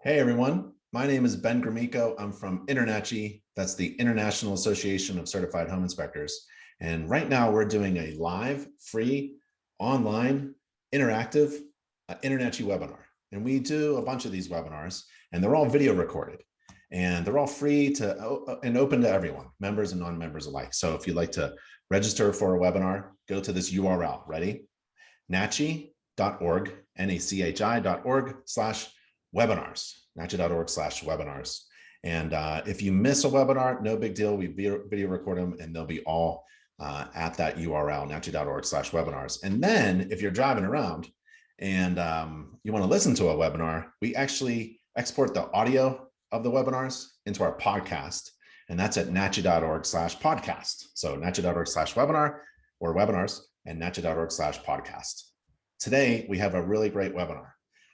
Hey everyone, my name is Ben Gromicko. I'm from InterNACHI, that's the International Association of Certified Home Inspectors. And right now we're doing a live, free, online, interactive InterNACHI webinar. And we do a bunch of these webinars and they're all video recorded and they're all free to and open to everyone, members and non-members alike. So if you'd like to register for a webinar, go to this URL, ready? nachi.org, nachi.org/webinars, nachi.org/webinars. And if you miss a webinar, no big deal. We video record them and they'll be all at that URL, nachi.org/webinars. And then if you're driving around and you want to listen to a webinar, we actually export the audio of the webinars into our podcast. And that's at nachi.org/podcast. So nachi.org/webinar or webinars and nachi.org/podcast. Today, we have a really great webinar.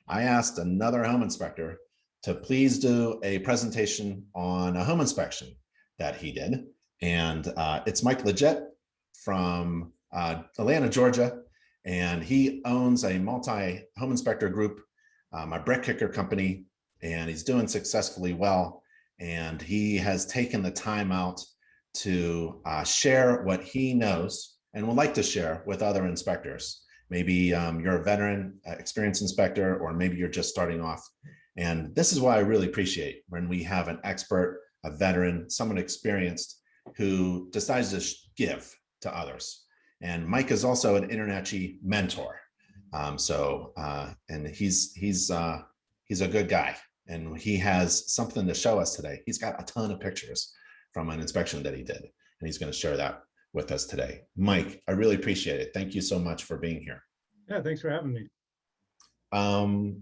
I asked another home inspector to please do a presentation on a home inspection that he did. And it's Mike Leggett from Atlanta, Georgia. And he owns a multi-home inspector group, a brick kicker company, and he's doing successfully well. And he has taken the time out to share what he knows and would like to share with other inspectors. Maybe you're a veteran, experienced inspector, or maybe you're just starting off. And this is why I really appreciate when we have an expert, a veteran, someone experienced who decides to give to others. And Mike is also an InterNACHI mentor. And he's a good guy. And he has something to show us today. He's got a ton of pictures from an inspection that he did. And he's going to share that with us today. Mike, I really appreciate it. Thank you so much for being here. Yeah, thanks for having me.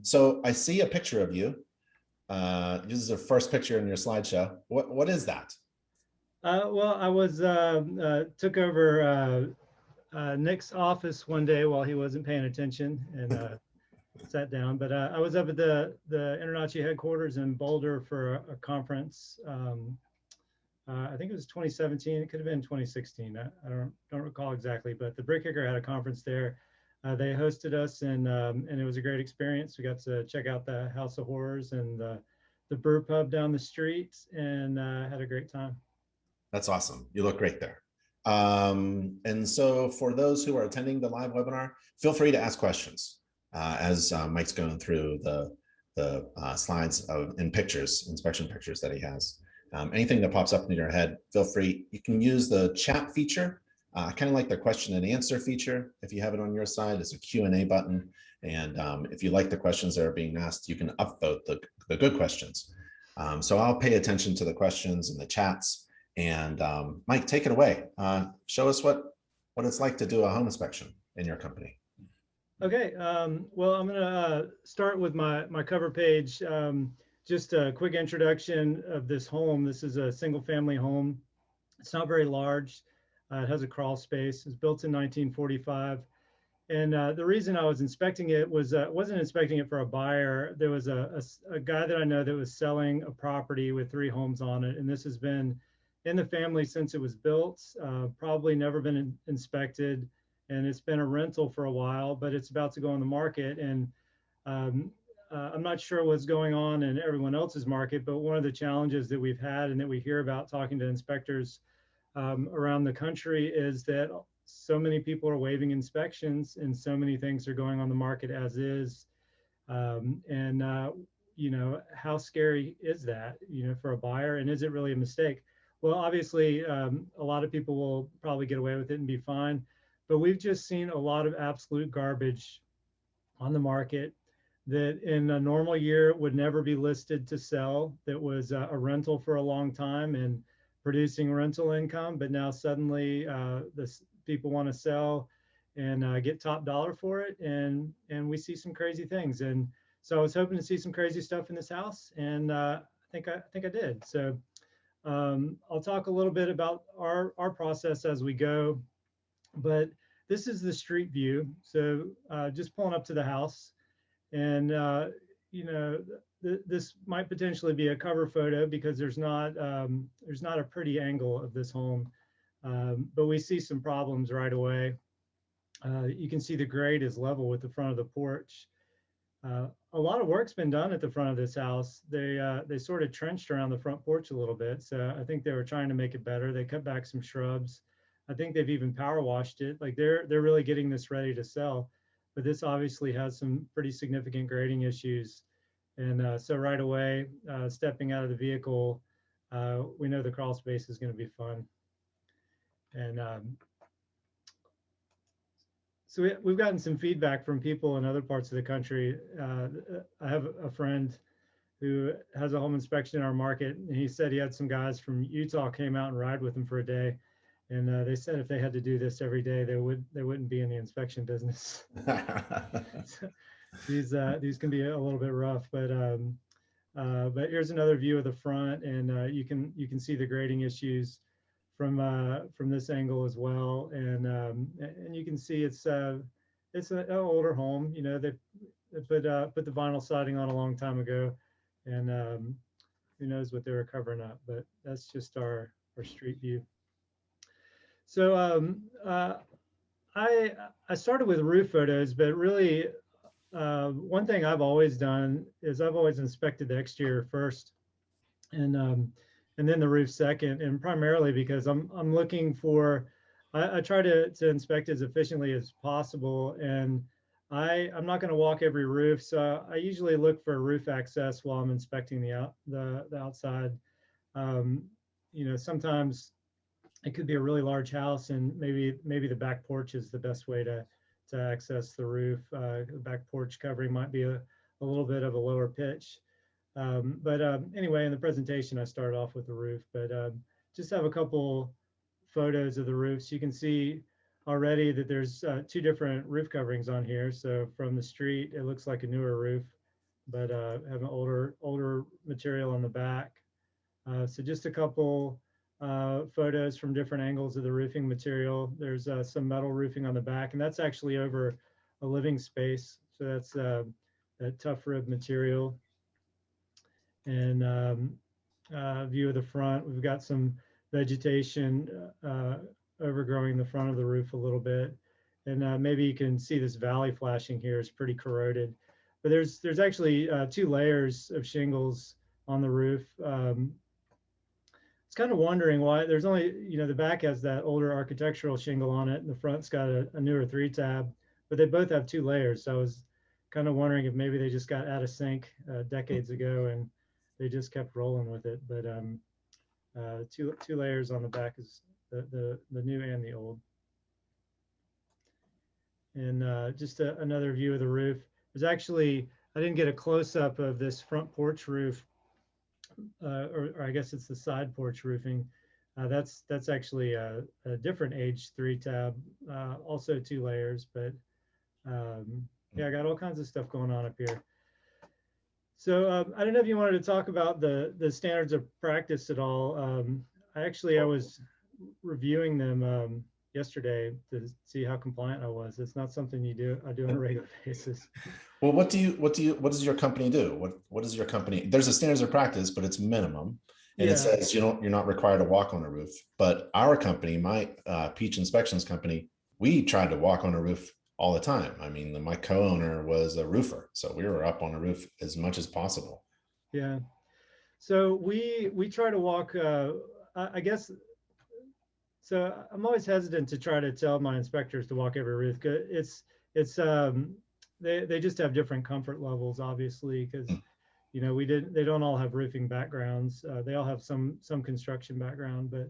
So I see a picture of you. This is the first picture in your slideshow. What is that? Well, I was took over Nick's office one day while he wasn't paying attention and sat down. But I was up at the InterNACHI headquarters in Boulder for a conference. I think it was 2017. It could have been 2016. I don't recall exactly, but the Brick Kicker had a conference there. They hosted us, and it was a great experience. We got to check out the House of Horrors and the brew pub down the street, and had a great time. That's awesome. You look great there. And so for those who are attending the live webinar, feel free to ask questions as Mike's going through the slides and pictures, inspection pictures that he has. Anything that pops up in your head, feel free. You can use the chat feature, kind of like the question and answer feature. If you have it on your side, it's a Q&A button. And if you like the questions that are being asked, you can upvote the good questions. So I'll pay attention to the questions and the chats. And Mike, take it away. Show us what it's like to do a home inspection in your company. Okay, well, I'm gonna start with my cover page. Just a quick introduction of this home. This is a single family home. It's not very large. It has a crawl space. It's built in 1945. And the reason I was inspecting it was, wasn't inspecting it for a buyer. There was a guy that I know that was selling a property with 3 homes on it. And this has been in the family since it was built, probably never been inspected. And it's been a rental for a while, but it's about to go on the market. And I'm not sure what's going on in everyone else's market, but one of the challenges that we've had and that we hear about talking to inspectors around the country is that so many people are waiving inspections and so many things are going on the market as is. You know, how scary is that, you know, for a buyer, and is it really a mistake? Well, obviously, a lot of people will probably get away with it and be fine, but we've just seen a lot of absolute garbage on the market that in a normal year would never be listed to sell, that was a rental for a long time and producing rental income, but now suddenly people want to sell and get top dollar for it, and we see some crazy things. And so I was hoping to see some crazy stuff in this house, and I think I did. So I'll talk a little bit about our process as we go, but this is the street view. So just pulling up to the house. And, you know, this might potentially be a cover photo because there's not a pretty angle of this home, but we see some problems right away. You can see the grade is level with the front of the porch. a lot of work's been done at the front of this house. They sort of trenched around the front porch a little bit, so I think they were trying to make it better. They cut back some shrubs. I think they've even power washed it. Like they're really getting this ready to sell, but this obviously has some pretty significant grading issues. And so right away, stepping out of the vehicle, we know the crawl space is going to be fun. And so we've gotten some feedback from people in other parts of the country. I have a friend who has a home inspection in our market, and he said he had some guys from Utah came out and ride with him for a day, and they said if they had to do this every day, they wouldn't be in the inspection business. So these can be a little bit rough, but here's another view of the front, and you can see the grading issues from this angle as well, and you can see it's an older home. You know, they put the vinyl siding on a long time ago, and who knows what they were covering up, but that's just our street view. So I started with roof photos, but really one thing I've always done is I've always inspected the exterior first, and then the roof second, and primarily because I'm looking for, I try to inspect as efficiently as possible, and I'm not going to walk every roof, so I usually look for roof access while I'm inspecting the outside. You know, sometimes it could be a really large house, and maybe the back porch is the best way to access the roof. The back porch covering might be a little bit of a lower pitch. But anyway, in the presentation, I started off with the roof, but just have a couple photos of the roofs. You can see already that there's two different roof coverings on here. So from the street, it looks like a newer roof, but have an older material on the back. So just a couple photos from different angles of the roofing material. There's some metal roofing on the back, and that's actually over a living space. So that's that tough rib material. And view of the front, we've got some vegetation overgrowing the front of the roof a little bit, and maybe you can see this valley flashing here is pretty corroded, but there's actually 2 layers of shingles on the roof. It's kind of wondering why there's only, you know, the back has that older architectural shingle on it, and the front's got a newer 3-tab, but they both have 2 layers. So I was kind of wondering if maybe they just got out of sync decades ago and they just kept rolling with it. But two layers on the back is the new and the old. And just another view of the roof. There's actually, I didn't get a close-up of this front porch roof, or I guess it's the side porch roofing. That's actually a different age 3-tab, also 2 layers, but yeah, I got all kinds of stuff going on up here. So I don't know if you wanted to talk about the standards of practice at all. I was reviewing them yesterday to see how compliant I was. It's not something I do on a regular basis. Well, what does your company do? What does your company? There's a standards of practice, but it's minimum, and it says you're not required to walk on a roof. But our company, my Peach Inspections company, we tried to walk on a roof all the time. I mean, my co-owner was a roofer, so we were up on the roof as much as possible. Yeah. So we try to walk. I guess. So I'm always hesitant to try to tell my inspectors to walk every roof. They just have different comfort levels, obviously, because you know they don't all have roofing backgrounds. They all have some construction background, but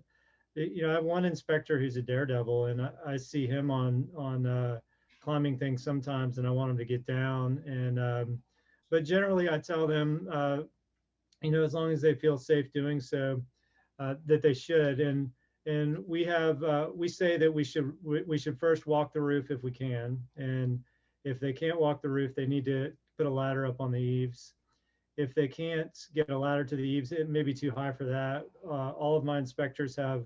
you know I have one inspector who's a daredevil, and I see him on climbing things sometimes, and I want him to get down. And but generally, I tell them, you know, as long as they feel safe doing so, that they should. And we say that we should first walk the roof if we can. And if they can't walk the roof, they need to put a ladder up on the eaves. If they can't get a ladder to the eaves, it may be too high for that. All of my inspectors have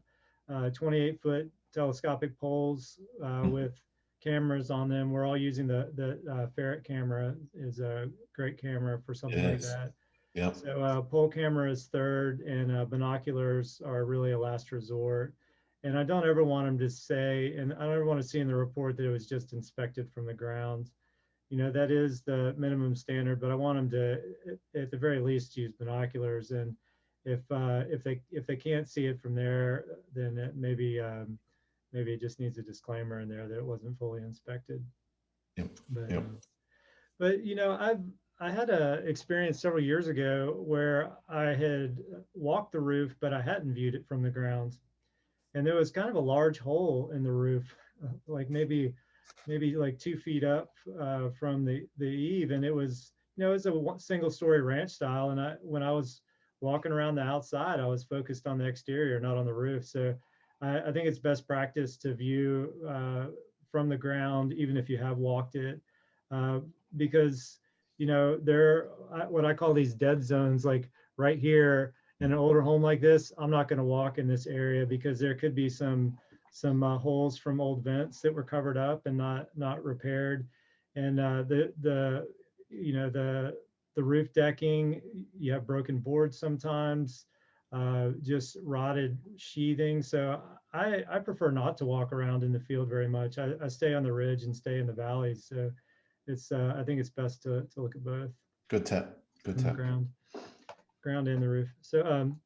28-foot telescopic poles with cameras on them. We're all using the ferret camera. Is a great camera for something like that. Yep. So pole camera is third, and binoculars are really a last resort. And I don't ever want them to say, and I don't ever want to see in the report that it was just inspected from the ground. that is the minimum standard, but I want them to, at the very least, use binoculars. And if they can't see it from there, then maybe it just needs a disclaimer in there that it wasn't fully inspected. Yep. But Yep. I had a experience several years ago where I had walked the roof, but I hadn't viewed it from the ground, and there was kind of a large hole in the roof, like maybe like 2 feet up from the eave, and it was it was a single story ranch style, and when I was walking around the outside, I was focused on the exterior, not on the roof. So I think it's best practice to view from the ground, even if you have walked it, uh, because there are what I call these dead zones, like right here in an older home like this. I'm not going to walk in this area because there could be some holes from old vents that were covered up and not repaired, and the roof decking, you have broken boards sometimes, just rotted sheathing. So I prefer not to walk around in the field very much. I stay on the ridge and stay in the valleys. So it's I think it's best to look at both. Good tip. Good On the tip. ground and the roof. So I'm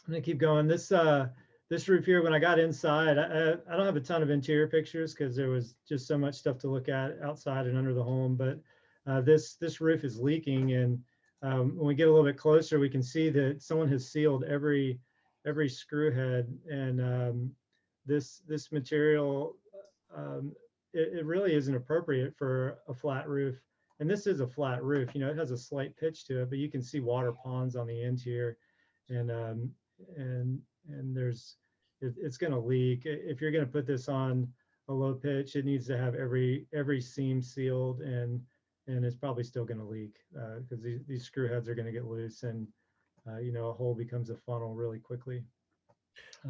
gonna keep going. This roof here, when I got inside, I don't have a ton of interior pictures because there was just so much stuff to look at outside and under the home. But this roof is leaking, and when we get a little bit closer, we can see that someone has sealed every screw head, and this material, it really isn't appropriate for a flat roof. And this is a flat roof. It has a slight pitch to it, but you can see water ponds on the end here, and it's going to leak. If you're going to put this on a low pitch, it needs to have every seam sealed, and it's probably still going to leak because these screw heads are going to get loose, and a hole becomes a funnel really quickly.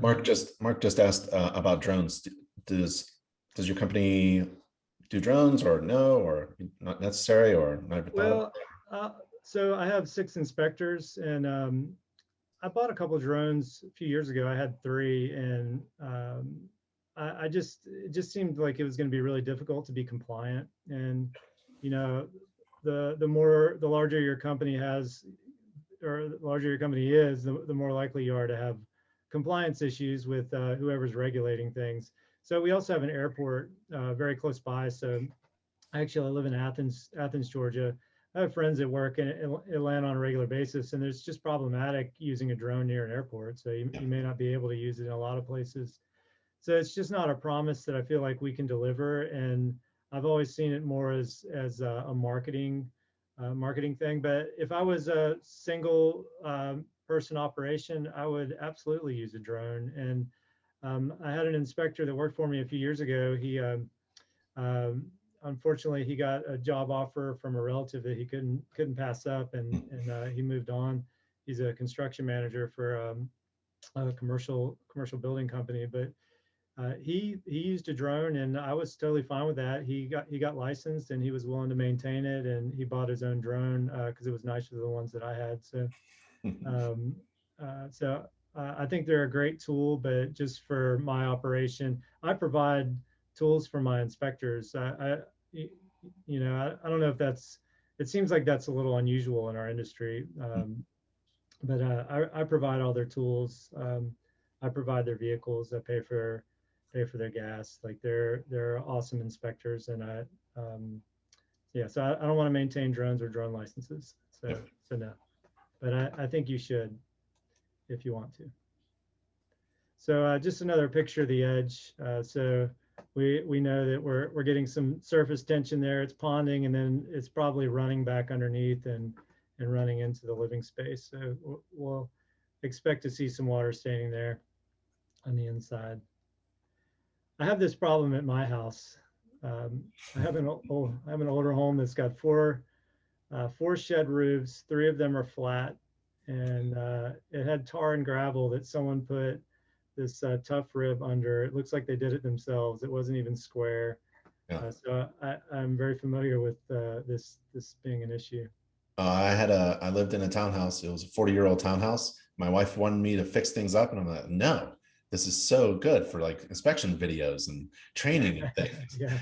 Mark just asked about drones. Does your company do drones, or no, or not necessary, or not even thought of? So I have 6 inspectors, and I bought a couple of drones a few years ago. I had 3, and it just seemed like it was going to be really difficult to be compliant. And the larger your company has, or the larger your company is, the more likely you are to have compliance issues with whoever's regulating things. So we also have an airport very close by. So actually, I live in Athens, Georgia. I have friends that work in Atlanta on a regular basis, and it's just problematic using a drone near an airport. So you may not be able to use it in a lot of places. So it's just not a promise that I feel like we can deliver. And I've always seen it more as a marketing thing. But if I was a single person operation, I would absolutely use a drone. And I had an inspector that worked for me a few years ago. He unfortunately, he got a job offer from a relative that he couldn't pass up, and he moved on. He's a construction manager for a commercial building company, but he used a drone, and I was totally fine with that. He got licensed, and he was willing to maintain it, and he bought his own drone because it was nicer than the ones that I had. So I think they're a great tool, but just for my operation, I provide tools for my inspectors. I don't know if it seems like that's a little unusual in our industry, but I provide all their tools. I provide their vehicles. I pay for their gas. Like they're awesome inspectors, and so I don't want to maintain drones or drone licenses. So no, but I think you should if you want to. So just another picture of the edge. So we know that we're getting some surface tension there. It's ponding, and then it's probably running back underneath and running into the living space. So we'll expect to see some water standing there on the inside. I have this problem at my house. I have an older home that's got four shed roofs. 3 of them are flat, and it had tar and gravel that someone put this tough rib under. It looks like they did it themselves. It wasn't even square. Yeah. So I'm very familiar with this being an issue. I lived in a townhouse. It was a 40-year-old townhouse. My wife wanted me to fix things up, and I'm like, no, this is so good for like inspection videos and training and Yeah.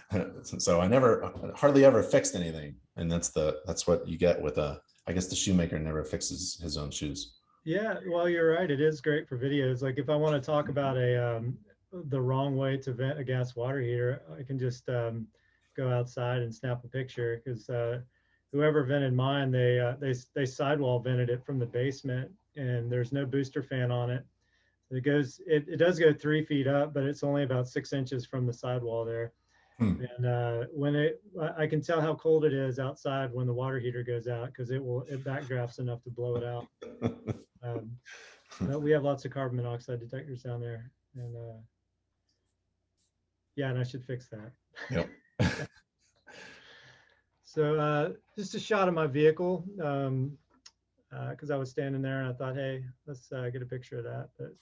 things. So I never hardly ever fixed anything. And that's what you get with I guess the shoemaker never fixes his own shoes. Yeah, well, you're right. It is great for videos. Like if I want to talk about the wrong way to vent a gas water heater, I can just go outside and snap a picture because whoever vented mine, they sidewall vented it from the basement, and there's no booster fan on it. It does go 3 feet up, but it's only about 6 inches from the sidewall there. Hmm. And I can tell how cold it is outside when the water heater goes out because it backdrafts enough to blow it out. But we have lots of carbon monoxide detectors down there, and yeah, and I should fix that. Yep. So just a shot of my vehicle because I was standing there and I thought, hey, let's get a picture of that. But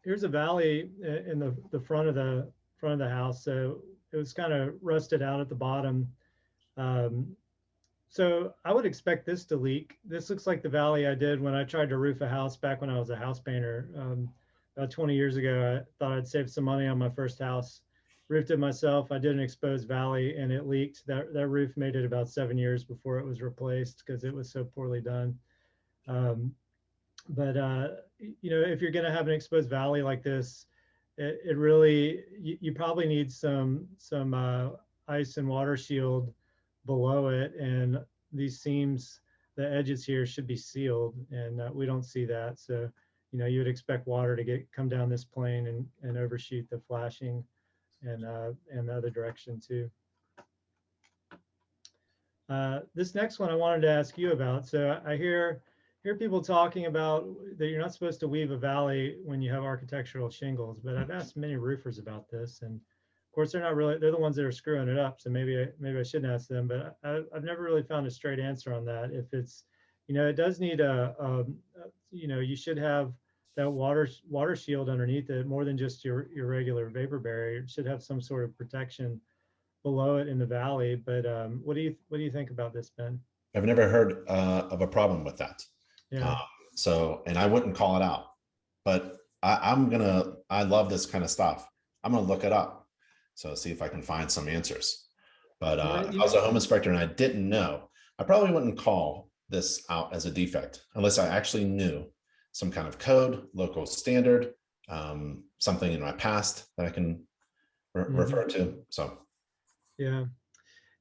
here's a valley in the front of the house. So it was kind of rusted out at the bottom. So I would expect this to leak. This looks like the valley I did when I tried to roof a house back when I was a house painter. About 20 years ago, I thought I'd save some money on my first house. Roofed it myself. I did an exposed valley and it leaked. That roof made it about 7 years before it was replaced because it was so poorly done. But if you're going to have an exposed valley like this, it really you probably need some ice and water shield below it, and these seams, the edges here should be sealed, and we don't see that. So you would expect water to come down this plane and overshoot the flashing and the other direction too. This next one I wanted to ask you about. So I hear people talking about that you're not supposed to weave a valley when you have architectural shingles, but I've asked many roofers about this, and of course they're the ones that are screwing it up. So maybe I shouldn't ask them, but I've never really found a straight answer on that. If it's, it does need you should have that water shield underneath it more than just your regular vapor barrier. It should have some sort of protection below it in the valley. But what do you think about this, Ben? I've never heard of a problem with that. Yeah. And I wouldn't call it out, but I love this kind of stuff. I'm gonna look it up. So see if I can find some answers. But if I was a home inspector and I didn't know, I probably wouldn't call this out as a defect unless I actually knew some kind of code, local standard, something in my past that I can refer to. So yeah.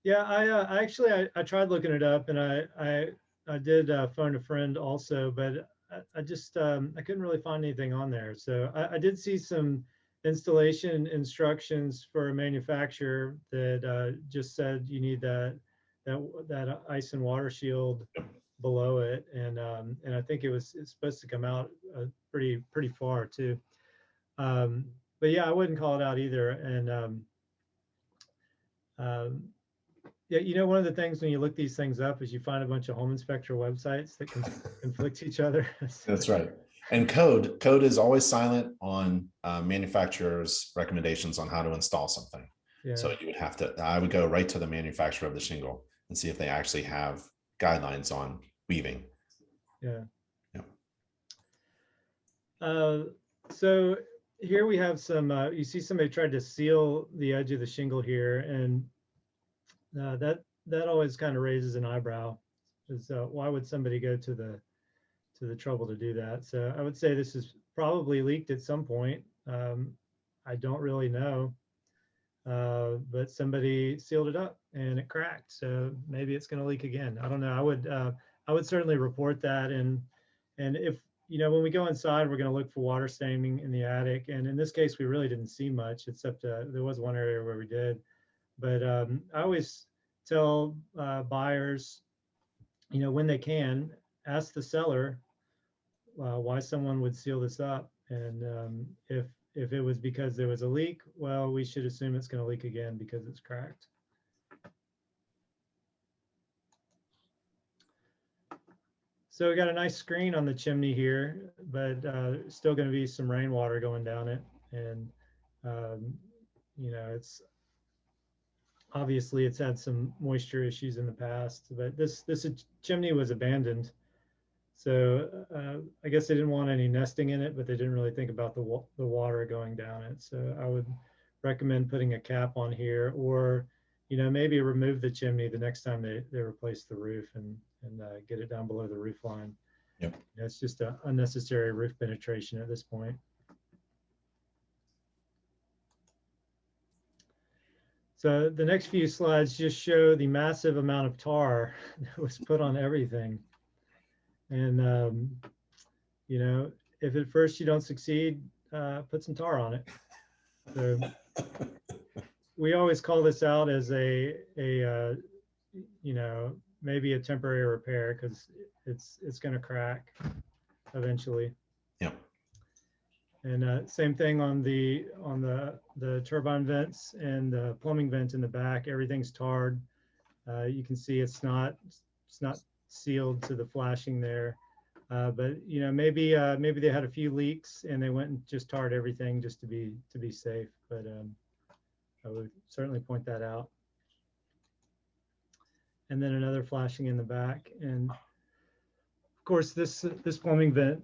Yeah, I tried looking it up, and I did phone a friend also, but I just I couldn't really find anything on there. So I did see some installation instructions for a manufacturer that just said you need that ice and water shield below it, and I think it's supposed to come out pretty far too. But yeah, I wouldn't call it out either, and um, yeah, one of the things when you look these things up is you find a bunch of home inspector websites that can conflict each other. that's right. And code is always silent on manufacturers' recommendations on how to install something. Yeah. So I would go right to the manufacturer of the shingle and see if they actually have guidelines on weaving. Yeah. Yeah. So here we have some, you see somebody tried to seal the edge of the shingle here, and that always kind of raises an eyebrow. Is why would somebody go to the trouble to do that? So I would say this is probably leaked at some point. I don't really know, but somebody sealed it up and it cracked. So maybe it's going to leak again. I don't know. I would certainly report that, and if when we go inside, we're going to look for water staining in the attic. And in this case, we really didn't see much, except there was one area where we did. But I always tell buyers, when they can, ask the seller why someone would seal this up. And if it was because there was a leak, well, we should assume it's going to leak again because it's cracked. So we got a nice screen on the chimney here, but still going to be some rainwater going down it. And, it's obviously had some moisture issues in the past, but this chimney was abandoned. So I guess they didn't want any nesting in it, but they didn't really think about the water going down it. So I would recommend putting a cap on here, or maybe remove the chimney the next time they replace the roof and get it down below the roof line. Yep. It's just an unnecessary roof penetration at this point. So the next few slides just show the massive amount of tar that was put on everything. And, if at first you don't succeed, put some tar on it. So we always call this out as maybe a temporary repair, because it's going to crack eventually. Yep. And same thing on the turbine vents and the plumbing vent in the back. Everything's tarred. You can see it's not sealed to the flashing there. But maybe they had a few leaks and they went and just tarred everything just to be safe. But I would certainly point that out. And then another flashing in the back. And of course, this plumbing vent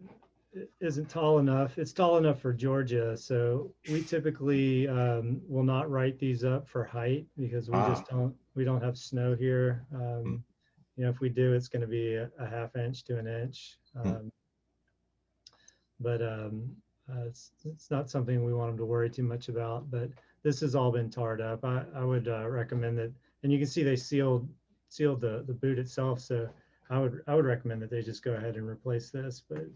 isn't tall enough. It's tall enough for Georgia, so we typically will not write these up for height, because we don't have snow here. If we do, it's going to be a ½ inch to an inch. But it's not something we want them to worry too much about. But this has all been tarred up. I would recommend that, and you can see they sealed the boot itself. So I would recommend that they just go ahead and replace this. But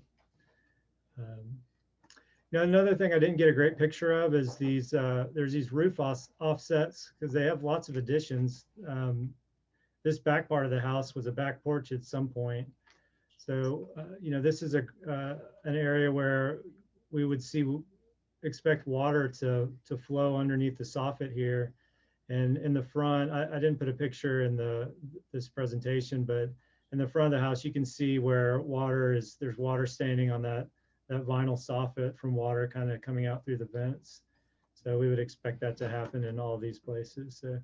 another thing I didn't get a great picture of is there's these roof offsets, because they have lots of additions. This back part of the house was a back porch at some point. So, this is an area where we would expect water to flow underneath the soffit here. And in the front, I didn't put a picture in this presentation, but in the front of the house, you can see where there's water standing on that vinyl soffit from water kind of coming out through the vents. So we would expect that to happen in all of these places. So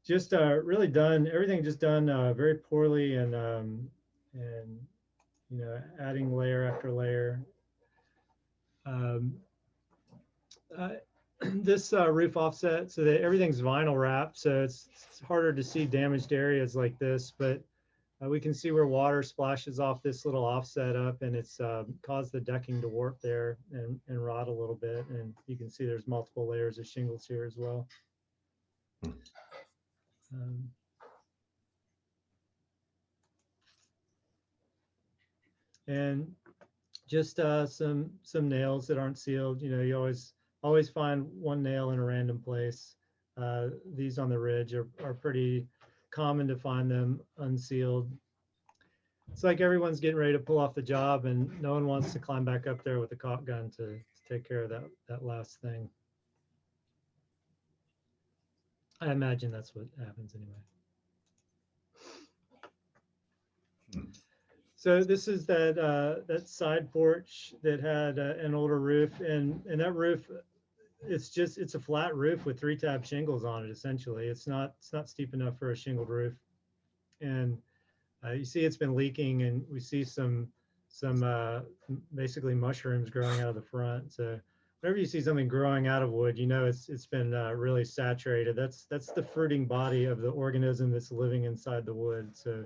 just everything just done very poorly, and adding layer after layer. This roof offset, so that everything's vinyl wrapped, so it's harder to see damaged areas like this, but we can see where water splashes off this little offset up, and it's caused the decking to warp there and rot a little bit. And you can see there's multiple layers of shingles here as well. And just some nails that aren't sealed. You always find one nail in a random place. These on the ridge are pretty common to find them unsealed. It's like everyone's getting ready to pull off the job, and no one wants to climb back up there with a caulk gun to take care of that last thing. I imagine that's what happens anyway. So this is that side porch that had an older roof, and that roof, it's a flat roof with 3-tab shingles on it. Essentially, it's not steep enough for a shingled roof, and you see it's been leaking, and we see some basically mushrooms growing out of the front. So whenever you see something growing out of wood, it's been really saturated. That's the fruiting body of the organism that's living inside the wood. So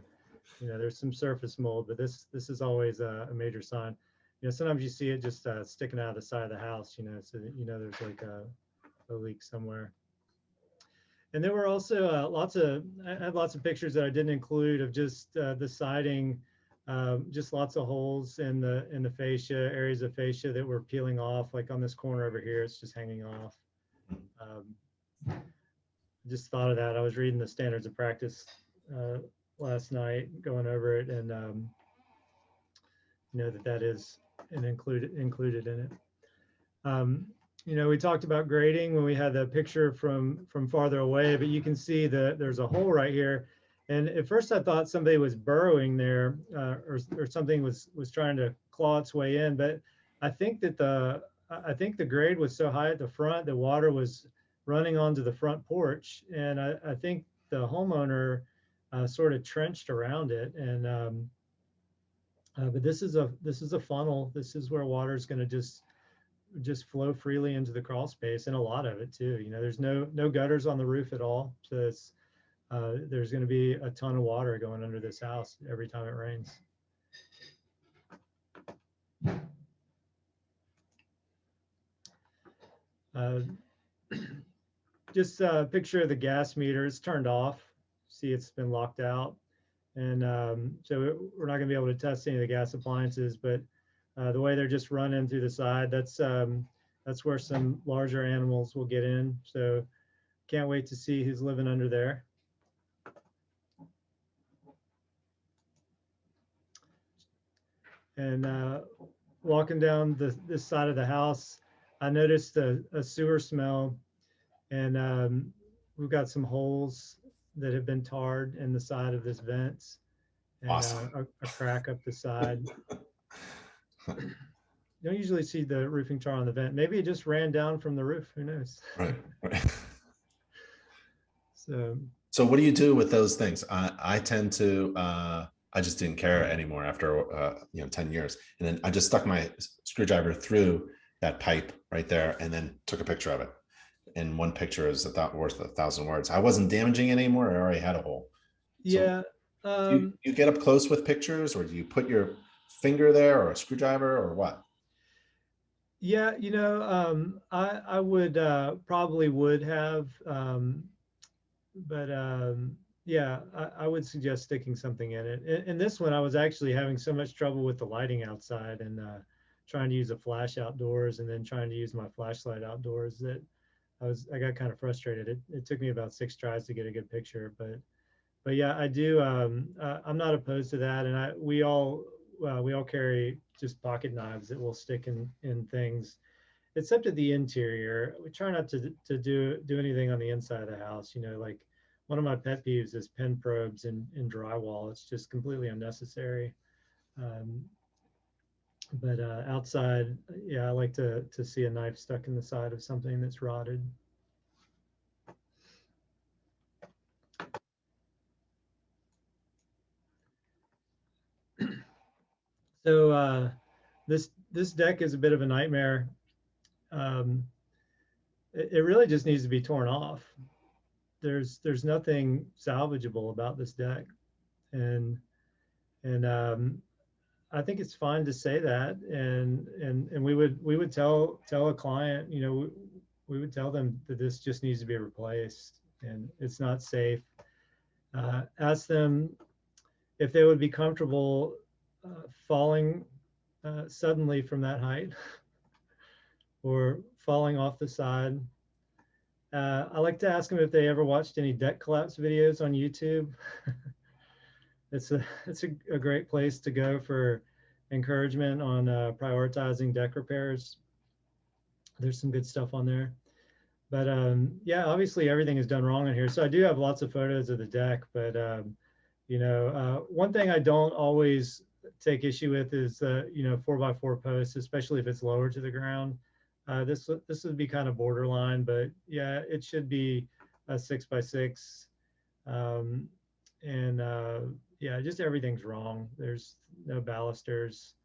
there's some surface mold, but this is always a major sign. Sometimes you see it just sticking out of the side of the house, so there's like a leak somewhere. And there were also I have lots of pictures that I didn't include of just the siding, just lots of holes in the fascia, areas of fascia that were peeling off. Like on this corner over here, it's just hanging off. Just thought of that. I was reading the standards of practice last night, going over it, and that is included in it. We talked about grading when we had the picture from farther away, but you can see that there's a hole right here. And at first I thought somebody was burrowing there, or something was trying to claw its way in. But I think that the grade was so high at the front, the water was running onto the front porch. And I think the homeowner sort of trenched around it. And But this is a funnel. This is where water is going to just flow freely into the crawl space, and a lot of it too. You know, there's no gutters on the roof at all, so there's going to be a ton of water going under this house every time it rains. Just a picture of the gas meter. It's turned off. See, it's been locked out. And so we're not going to be able to test any of the gas appliances, but the way they're just running through the side, that's where some larger animals will get in. So can't wait to see who's living under there. And walking down this side of the house, I noticed a sewer smell, and we've got some holes that have been tarred in the side of this vents, and Awesome. a crack up the side. You don't usually see the roofing tar on the vent. Maybe it just ran down from the roof. Who knows? Right. So what do you do with those things? I tend to, I just didn't care anymore after, 10 years. And then I just stuck my screwdriver through that pipe right there and then took a picture of it. And one picture is worth 1,000 words. I wasn't damaging it anymore. I already had a hole. Yeah. So you get up close with pictures, or do you put your finger there or a screwdriver or what? Yeah, I would probably would have, but yeah, I would suggest sticking something in it. In this one, I was actually having so much trouble with the lighting outside, and trying to use a flash outdoors and then trying to use my flashlight outdoors, that I got kind of frustrated. It took me about 6 tries to get a good picture, but yeah, I do. I'm not opposed to that, and we all carry just pocket knives that will stick in things, except at the interior. We try not to do anything on the inside of the house. Like one of my pet peeves is pen probes in drywall. It's just completely unnecessary. But outside, yeah, I like to see a knife stuck in the side of something that's rotted. So this deck is a bit of a nightmare. It really just needs to be torn off. There's nothing salvageable about this deck, and I think it's fine to say that, and we would tell a client, we would tell them that this just needs to be replaced and it's not safe. Ask them if they would be comfortable falling suddenly from that height or falling off the side. I like to ask them if they ever watched any deck collapse videos on YouTube. It's a great place to go for encouragement on prioritizing deck repairs. There's some good stuff on there. But yeah, obviously everything is done wrong in here. So I do have lots of photos of the deck, but one thing I don't always take issue with is 4x4 posts, especially if it's lower to the ground. This would be kind of borderline, but yeah, it should be a 6x6. Yeah, just everything's wrong. There's no balusters.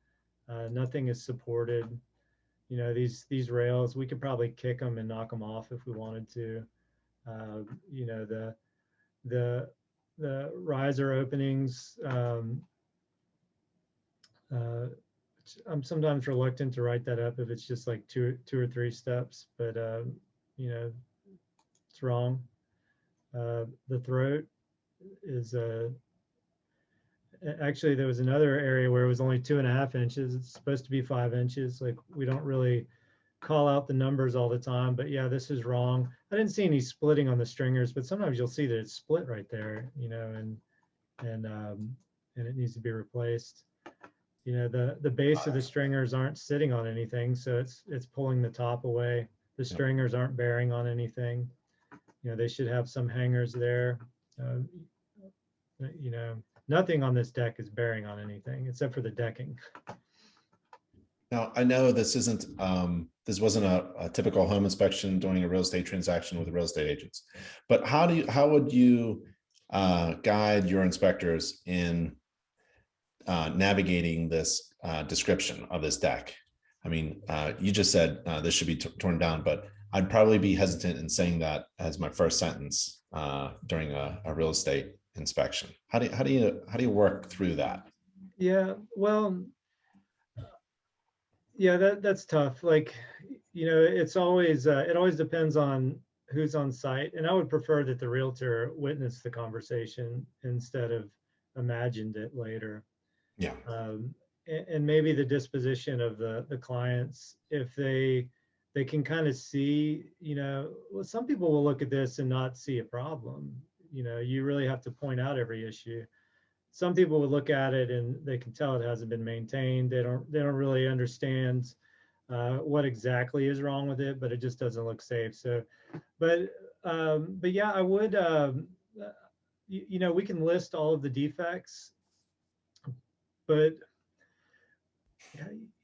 Nothing is supported. These rails, we could probably kick them and knock them off if we wanted to. The riser openings, I'm sometimes reluctant to write that up if it's just like two or three steps, but it's wrong. The throat is actually, there was another area where it was only 2.5 inches. It's supposed to be 5 inches. Like, we don't really call out the numbers all the time, but yeah, this is wrong. I didn't see any splitting on the stringers, but sometimes you'll see that it's split right there, and it needs to be replaced. The base of the stringers aren't sitting on anything, so it's pulling the top away. The stringers aren't bearing on anything. They should have some hangers there. Nothing on this deck is bearing on anything except for the decking. Now, I know this wasn't a typical home inspection doing a real estate transaction with the real estate agents, but how would you guide your inspectors in navigating this description of this deck. I mean, you just said this should be torn down, but I'd probably be hesitant in saying that as my first sentence during a real estate inspection. How do you work through that? Yeah, well, yeah, that's tough. Like, it's always it always depends on who's on site, and I would prefer that the realtor witnessed the conversation instead of imagined it later. Yeah, And maybe the disposition of the clients, if they can kind of see, well, some people will look at this and not see a problem. You really have to point out every issue. Some people would look at it and they can tell it hasn't been maintained. They don't really understand what exactly is wrong with it, but it just doesn't look safe. So, but yeah, I would. We can list all of the defects, but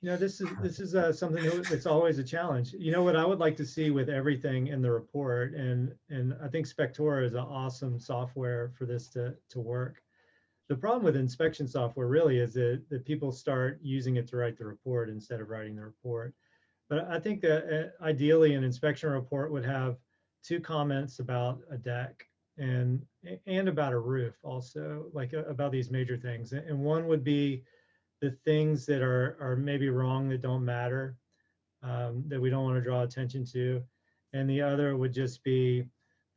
yeah, this is something that's always a challenge. What I would like to see with everything in the report, and I think Spectora is an awesome software for this to work. The problem with inspection software really is that people start using it to write the report instead of writing the report. But I think that ideally an inspection report would have 2 comments about a deck and about a roof also, like about these major things. And one would be the things that are maybe wrong that don't matter, that we don't want to draw attention to. And the other would just be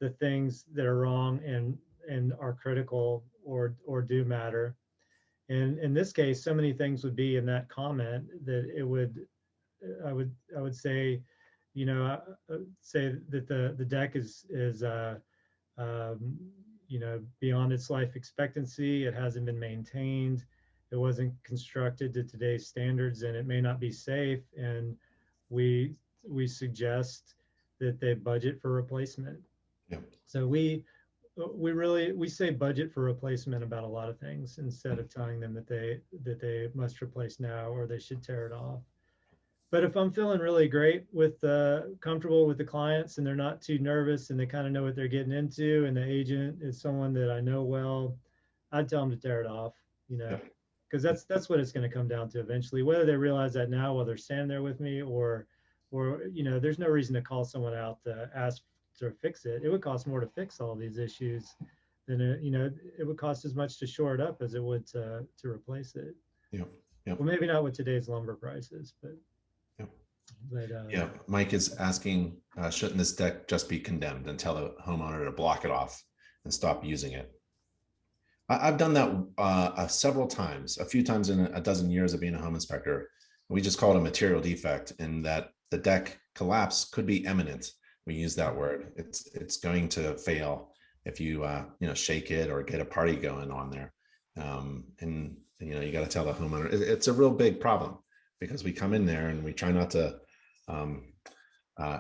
the things that are wrong and are critical or do matter. And in this case, so many things would be in that comment that it would, I would say, say that the deck is beyond its life expectancy. It hasn't been maintained. It wasn't constructed to today's standards, and it may not be safe. And we suggest that they budget for replacement. yeah, So we say budget for replacement about a lot of things instead of telling them that they must replace now or they should tear it off. But if I'm feeling really great with comfortable with the clients and they're not too nervous and they kind of know what they're getting into, and the agent is someone that I know well, I'd tell them to tear it off, yeah, because that's what it's going to come down to eventually. Whether they realize that now while they're standing there with me, or there's no reason to call someone out to ask to fix it. It would cost more to fix all these issues than it would cost as much to shore it up as it would to replace it. yeah, yeah. Well, maybe not with today's lumber prices, but Yeah. but Yeah, Mike is asking, shouldn't this deck just be condemned and tell the homeowner to block it off and stop using it? I've done that several times, a few times in a dozen years of being a home inspector. We just call it a material defect, in that the deck collapse could be imminent. We use that word. It's going to fail if you shake it or get a party going on there. And you got to tell the homeowner it's a real big problem, because we come in there and we try not to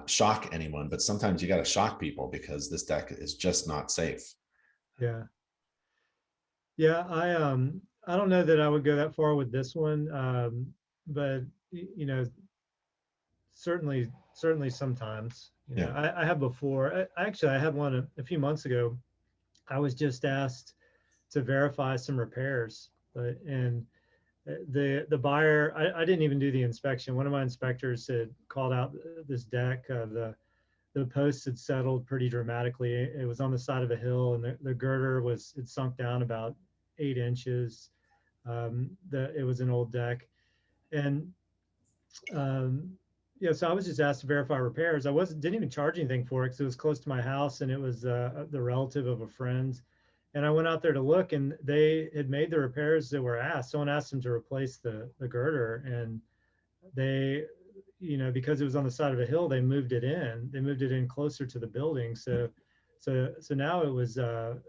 shock anyone, but sometimes you got to shock people because this deck is just not safe. yeah. Yeah, I don't know that I would go that far with this one, but certainly sometimes. Yeah. I have before. I had one a few months ago. I was just asked to verify some repairs, but and the buyer, I didn't even do the inspection. One of my inspectors had called out this deck. The posts had settled pretty dramatically. It was on the side of a hill, and the girder had sunk down about 8 inches. It was an old deck, and so I was just asked to verify repairs. Didn't even charge anything for it because it was close to my house, and it was the relative of a friend. And I went out there to look, and they had made the repairs that were asked. Someone asked them to replace the girder, and they, because it was on the side of a hill, they moved it in. They moved it in closer to the building. So now the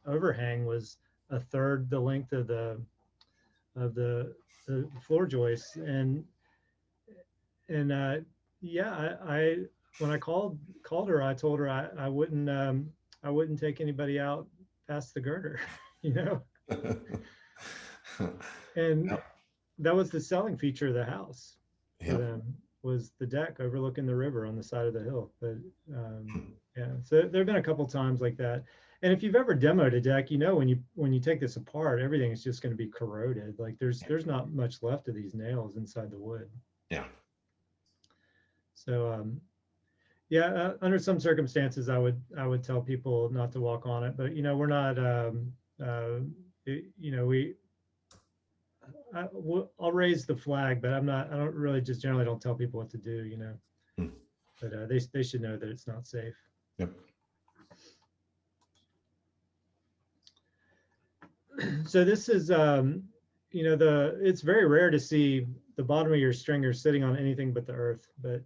overhang was a third the length of the floor joists. And yeah, I when I called her, I told her I wouldn't take anybody out past the girder, and Yep. that was the selling feature of the house for Yep. them, was the deck overlooking the river on the side of the hill. But yeah, so there have been a couple times like that. And if you've ever demoed a deck, you know when you take this apart, everything is just going to be corroded. Like there's not much left of these nails inside the wood. Yeah. So yeah, under some circumstances, I would tell people not to walk on it. But we're not. I'll raise the flag, but I'm not. I don't really just generally don't tell people what to do. Hmm. But they should know that it's not safe. Yep. So this is it's very rare to see the bottom of your stringer sitting on anything but the earth, but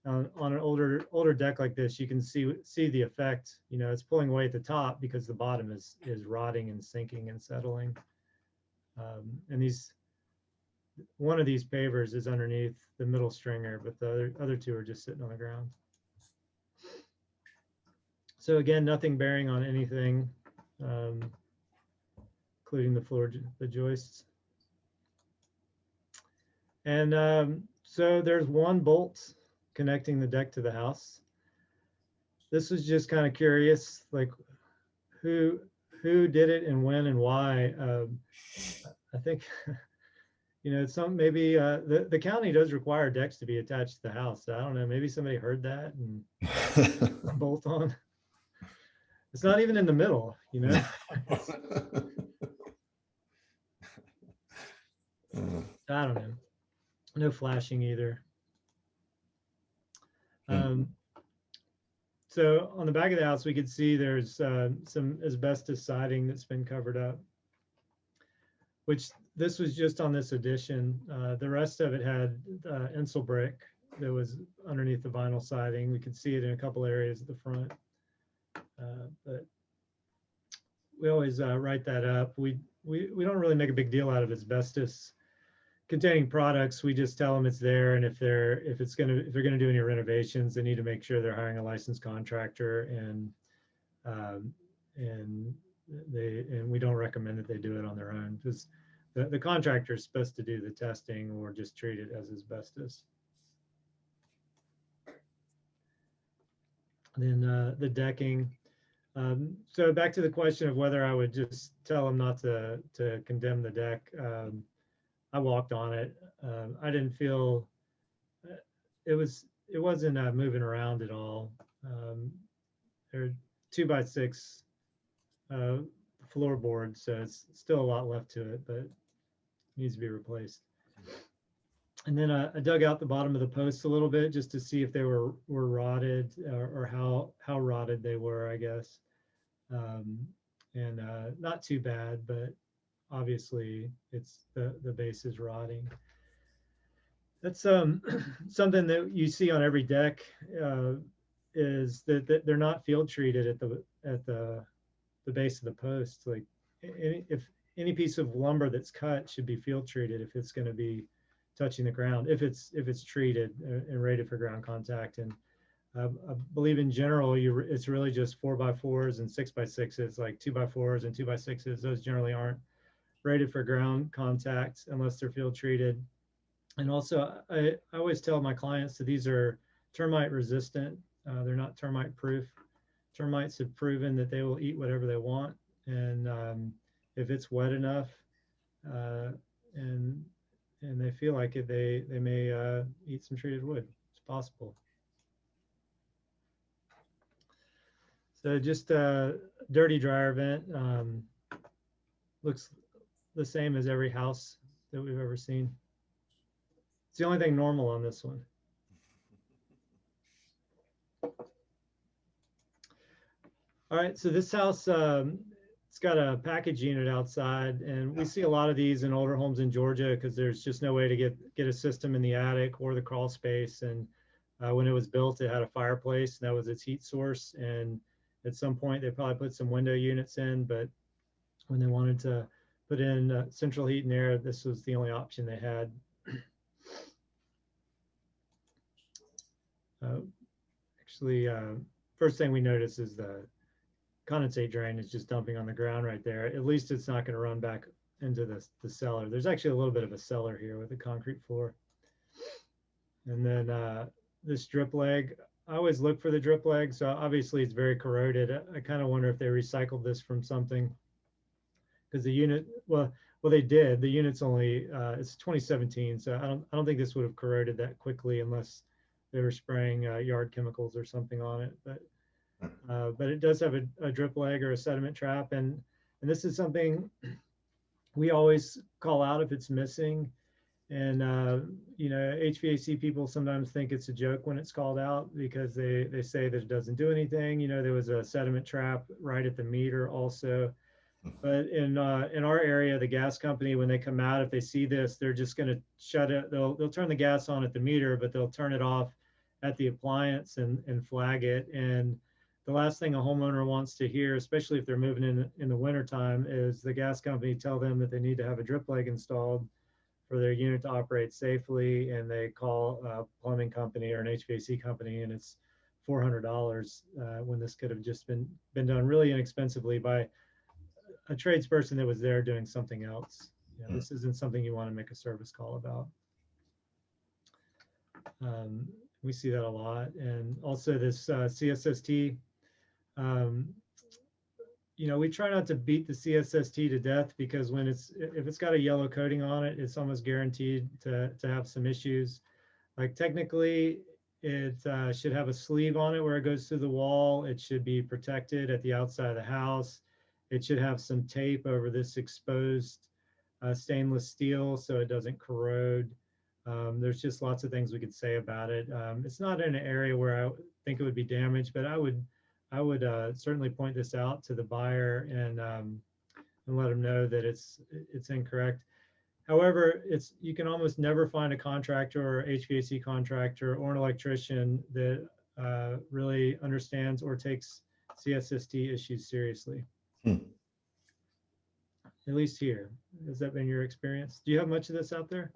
on an older deck like this, you can see the effect. It's pulling away at the top because the bottom is rotting and sinking and settling. And one of these pavers is underneath the middle stringer, but the other two are just sitting on the ground. So again, nothing bearing on anything, including the floor, the joists. And so there's one bolt connecting the deck to the house. This was just kind of curious, like who did it and when and why. I think maybe the county does require decks to be attached to the house. So I don't know, maybe somebody heard that and bolt on. It's not even in the middle, I don't know. No flashing either. So on the back of the house, we could see there's some asbestos siding that's been covered up, which this was just on this addition. The rest of it had Insul brick that was underneath the vinyl siding. We could see it in a couple areas at the front, but we always write that up. We don't really make a big deal out of asbestos containing products. We just tell them it's there, and if they're gonna do any renovations, they need to make sure they're hiring a licensed contractor, and we don't recommend that they do it on their own, because the contractor is supposed to do the testing or just treat it as asbestos. And then the decking. So back to the question of whether I would just tell them not to condemn the deck. I walked on it. I didn't feel it wasn't moving around at all. They're 2x6 floorboards, so it's still a lot left to it, but it needs to be replaced. And then I dug out the bottom of the posts a little bit just to see if they were rotted, or how rotted they were, I guess. And not too bad, but obviously it's the base is rotting. That's something that you see on every deck, is that they're not field treated at the base of the post. Like if any piece of lumber that's cut should be field treated if it's going to be touching the ground, if it's treated and rated for ground contact. And I believe in general, it's really just 4x4s and 6x6s, like 2x4s and 2x6s. Those generally aren't rated for ground contact unless they're field treated. And also, I always tell my clients that these are termite resistant. They're not termite proof. Termites have proven that they will eat whatever they want. And if it's wet enough and they feel like it, they may eat some treated wood. It's possible. So just a dirty dryer vent. Looks the same as every house that we've ever seen. It's the only thing normal on this one. All right, so this house, it's got a package unit outside, and we see a lot of these in older homes in Georgia because there's just no way to get a system in the attic or the crawl space. And when it was built, it had a fireplace, and that was its heat source. And at some point, they probably put some window units in, but when they wanted to put in central heat and air, this was the only option they had. Actually, first thing we notice is the condensate drain is just dumping on the ground right there. At least it's not going to run back into the cellar. There's actually a little bit of a cellar here with a concrete floor. And then this drip leg, I always look for the drip leg. So obviously it's very corroded. I kind of wonder if they recycled this from something, because the unit, well, they did. The unit's only it's 2017, so I don't think this would have corroded that quickly unless they were spraying yard chemicals or something on it. But it does have a drip leg or a sediment trap, and this is something we always call out if it's missing. And you know, HVAC people sometimes think it's a joke when it's called out, because they say that it doesn't do anything. You know, there was a sediment trap right at the meter also. But in our area, the gas company, when they come out, if they see this, they're just going to shut it. They'll turn the gas on at the meter, but they'll turn it off at the appliance and flag it. And the last thing a homeowner wants to hear, especially if they're moving in the wintertime, is the gas company tell them that they need to have a drip leg installed for their unit to operate safely, and they call a plumbing company or an HVAC company, and it's $400 when this could have just been done really inexpensively by a tradesperson that was there doing something else. You know, this isn't something you want to make a service call about. We see that a lot. And also this CSST, you know, we try not to beat the CSST to death, because when if it's got a yellow coating on it, it's almost guaranteed to have some issues. Like technically, it should have a sleeve on it where it goes through the wall. It should be protected at the outside of the house. It should have some tape over this exposed stainless steel so it doesn't corrode. There's just lots of things we could say about it. It's not in an area where I think it would be damaged, but I would certainly point this out to the buyer and let them know that it's incorrect. However, you can almost never find a contractor or HVAC contractor or an electrician that really understands or takes CSST issues seriously. At least here. Has that been your experience? Do you have much of this out there?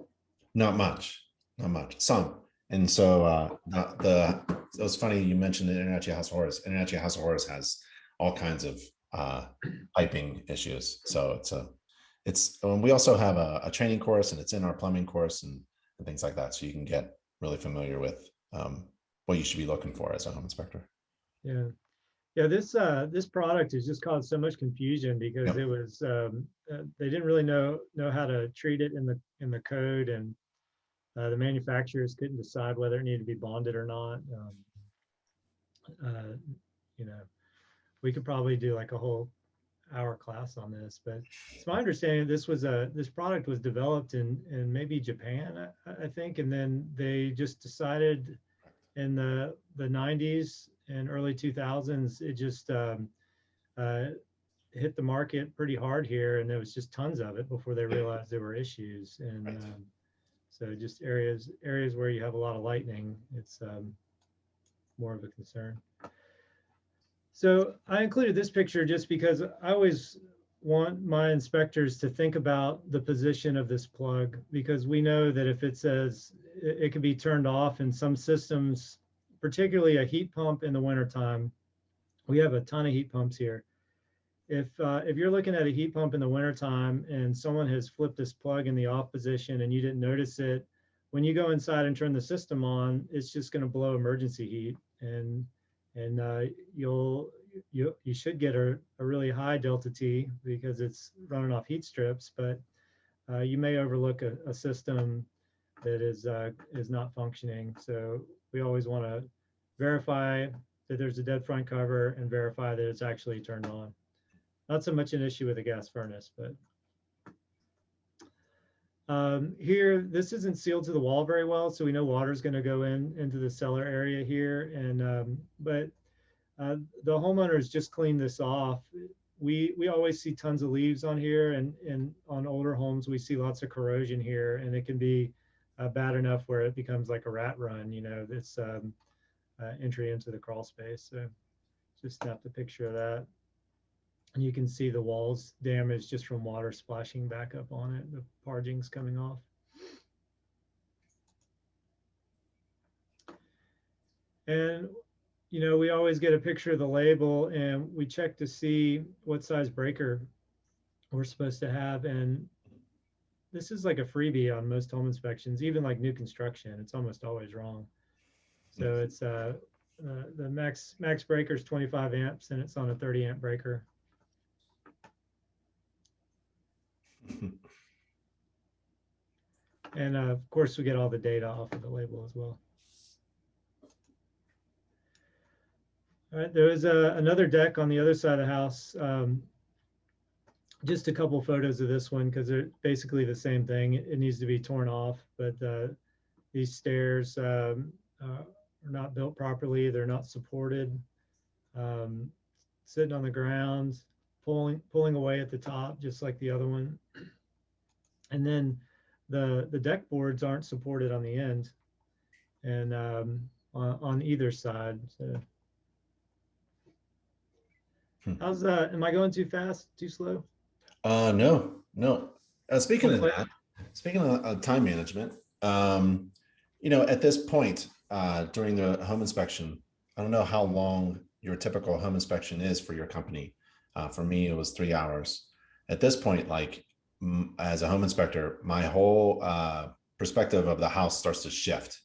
Not much, not much. Some. And so it was funny you mentioned the InterNACHI House of Horrors. InterNACHI House of Horrors has all kinds of piping issues. So we also have a training course, and it's in our plumbing course and things like that. So you can get really familiar with what you should be looking for as a home inspector. Yeah. Yeah, this product has just caused so much confusion, because it was they didn't really know how to treat it in the code, and the manufacturers couldn't decide whether it needed to be bonded or not. You know, we could probably do like a whole hour class on this, but it's my understanding this product was developed in maybe Japan, I think, and then they just decided in the 90s and early 2000s, it just hit the market pretty hard here, and there was just tons of it before they realized there were issues. And so just areas where you have a lot of lightning, it's more of a concern. So I included this picture just because I always want my inspectors to think about the position of this plug, because we know that if it says it can be turned off in some systems, particularly a heat pump in the wintertime. We have a ton of heat pumps here. If you're looking at a heat pump in the wintertime and someone has flipped this plug in the off position and you didn't notice it, when you go inside and turn the system on, it's just going to blow emergency heat, and you should get a really high delta T because it's running off heat strips, but you may overlook a system that is not functioning. So we always want to verify that there's a dead front cover and verify that it's actually turned on. Not so much an issue with a gas furnace, but here, this isn't sealed to the wall very well, so we know water is going to go into the cellar area here. And but the homeowners just cleaned this off. We always see tons of leaves on here, and on older homes we see lots of corrosion here, and it can be bad enough where it becomes like a rat run, you know, this entry into the crawl space. So just snapped a picture of that. And you can see the walls damaged just from water splashing back up on it, the parging's coming off. And, you know, we always get a picture of the label and we check to see what size breaker we're supposed to have. And this is like a freebie on most home inspections, even like new construction, it's almost always wrong. So it's the max breaker is 25 amps, and it's on a 30 amp breaker. And of course, we get all the data off of the label as well. All right, there is another deck on the other side of the house. Just a couple photos of this one because they're basically the same thing. It needs to be torn off, but these stairs are not built properly. They're not supported. Sitting on the ground, pulling away at the top, just like the other one. And then the deck boards aren't supported on the end and on either side. So how's that? Am I going too fast, too slow? No. Speaking of that, speaking of time management, at this point during the home inspection, I don't know how long your typical home inspection is for your company. For me, it was 3 hours. At this point, like as a home inspector, my whole perspective of the house starts to shift.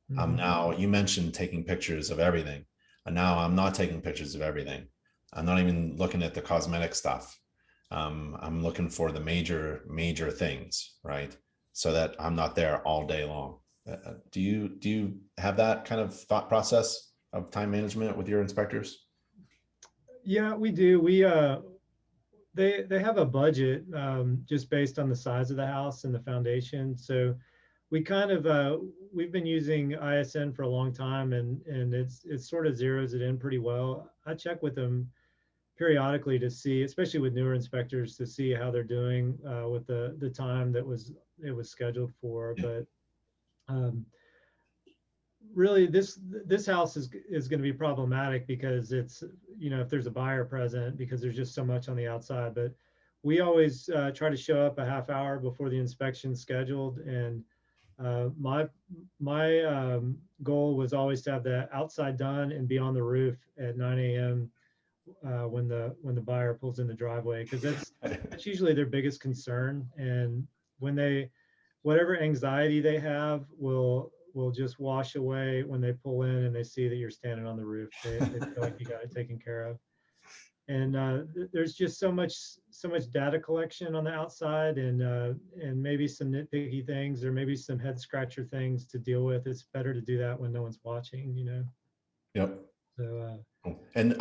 Now, you mentioned taking pictures of everything, and now I'm not taking pictures of everything. I'm not even looking at the cosmetic stuff. I'm looking for the major things, right? So that I'm not there all day long. Do you have that kind of thought process of time management with your inspectors? Yeah, we do. They have a budget just based on the size of the house and the foundation. So we kind of we've been using ISN for a long time, and it sort of zeroes it in pretty well. I check with them periodically to see, especially with newer inspectors, to see how they're doing with the time that it was scheduled for. But really, this house is going to be problematic because it's, if there's a buyer present, because there's just so much on the outside. But we always try to show up a half hour before the inspection scheduled, and my goal was always to have the outside done and be on the roof at 9 a.m. When the buyer pulls in the driveway, because that's usually their biggest concern. And whatever anxiety they have will just wash away when they pull in and they see that you're standing on the roof. They feel like you got it taken care of. And there's just so much data collection on the outside, and maybe some nitpicky things, or maybe some head scratcher things to deal with. It's better to do that when no one's watching, Yep. So and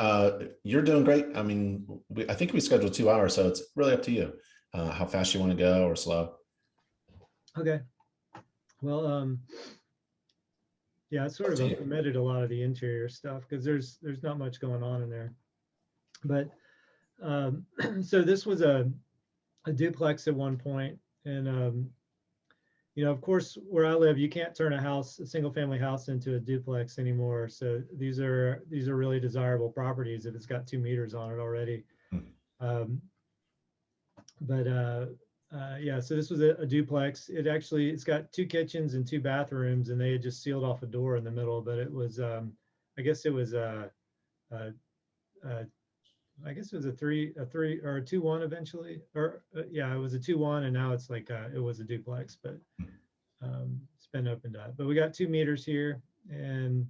you're doing great. I mean, I think we scheduled 2 hours, so it's really up to you how fast you want to go or slow. Okay. Well, yeah, I sort of omitted a lot of the interior stuff because there's not much going on in there. But so this was a duplex at one point, and of course, where I live, you can't turn a single family house into a duplex anymore. So these are really desirable properties if it's got 2 meters on it already. Yeah, so this was a duplex. It's got 2 kitchens and 2 bathrooms, and they had just sealed off a door in the middle. But it was, I guess it was a 3 or a 2-1 eventually, or yeah, it was a 2-1, and now it's like it was a duplex, but it's been opened up. But we got 2 meters here, and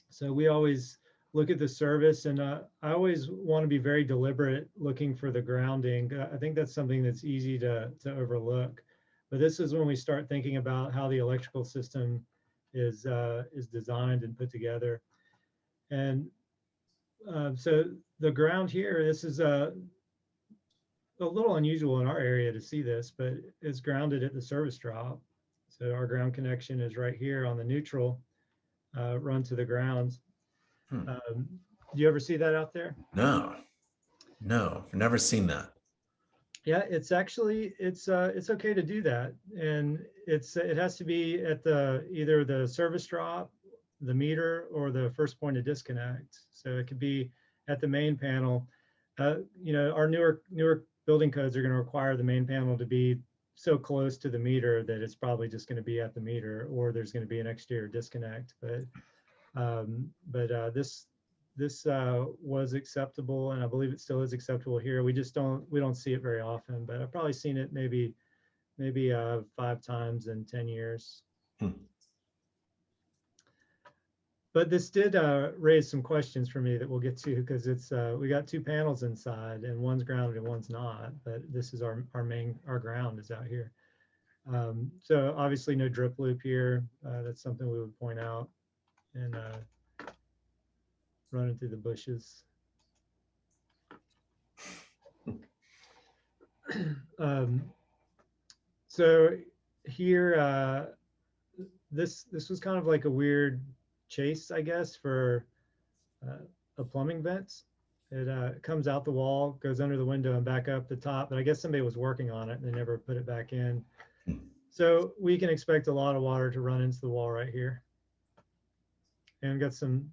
so we always look at the service, and I always want to be very deliberate looking for the grounding. I think that's something that's easy to overlook. But this is when we start thinking about how the electrical system is designed and put together. And so the ground here, this is a little unusual in our area to see this, but it's grounded at the service drop. So our ground connection is right here on the neutral, run to the ground. Do you ever see that out there? No, I've never seen that. Yeah, it's actually, it's okay to do that. And it has to be at either the service drop, the meter, or the first point of disconnect. So it could be at the main panel. Our newer building codes are going to require the main panel to be so close to the meter that it's probably just going to be at the meter, or there's going to be an exterior disconnect. But this was acceptable, and I believe it still is acceptable here. We don't see it very often, but I've probably seen it maybe 5 times in 10 years. But this did raise some questions for me that we'll get to, because it's we got two panels inside, and one's grounded and one's not. But this is our ground is out here. So obviously no drip loop here. That's something we would point out, and running through the bushes. So here, this was kind of like a weird chase, I guess, for a plumbing vent. It comes out the wall, goes under the window and back up the top, but I guess somebody was working on it and they never put it back in. So we can expect a lot of water to run into the wall right here. And got some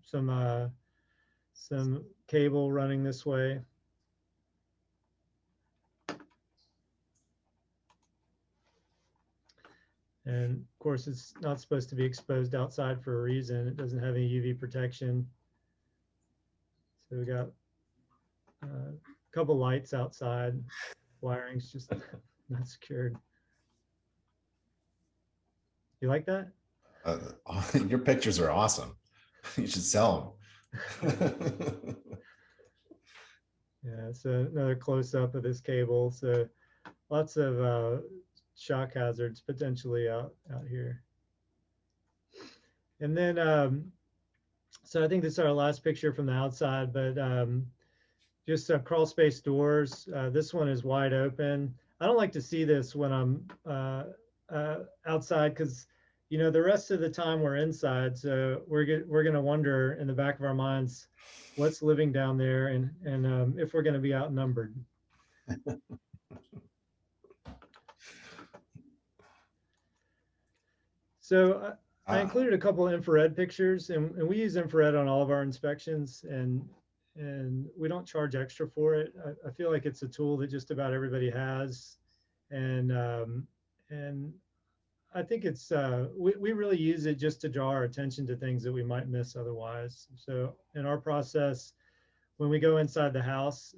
cable running this way. And of course, it's not supposed to be exposed outside for a reason. It doesn't have any UV protection. So we got a couple lights outside. Wiring's just not secured. You like that? Your pictures are awesome. You should sell them. Yeah, so another close up of this cable. So lots of shock hazards potentially out here. And then, so I think this is our last picture from the outside, but just crawl space doors. This one is wide open. I don't like to see this when I'm outside, because you know the rest of the time we're inside, so we're going to wonder in the back of our minds what's living down there, and if we're going to be outnumbered. So I included a couple of infrared pictures, and we use infrared on all of our inspections, and we don't charge extra for it. I feel like it's a tool that just about everybody has, and I think it's we really use it just to draw our attention to things that we might miss otherwise. So in our process, when we go inside the house,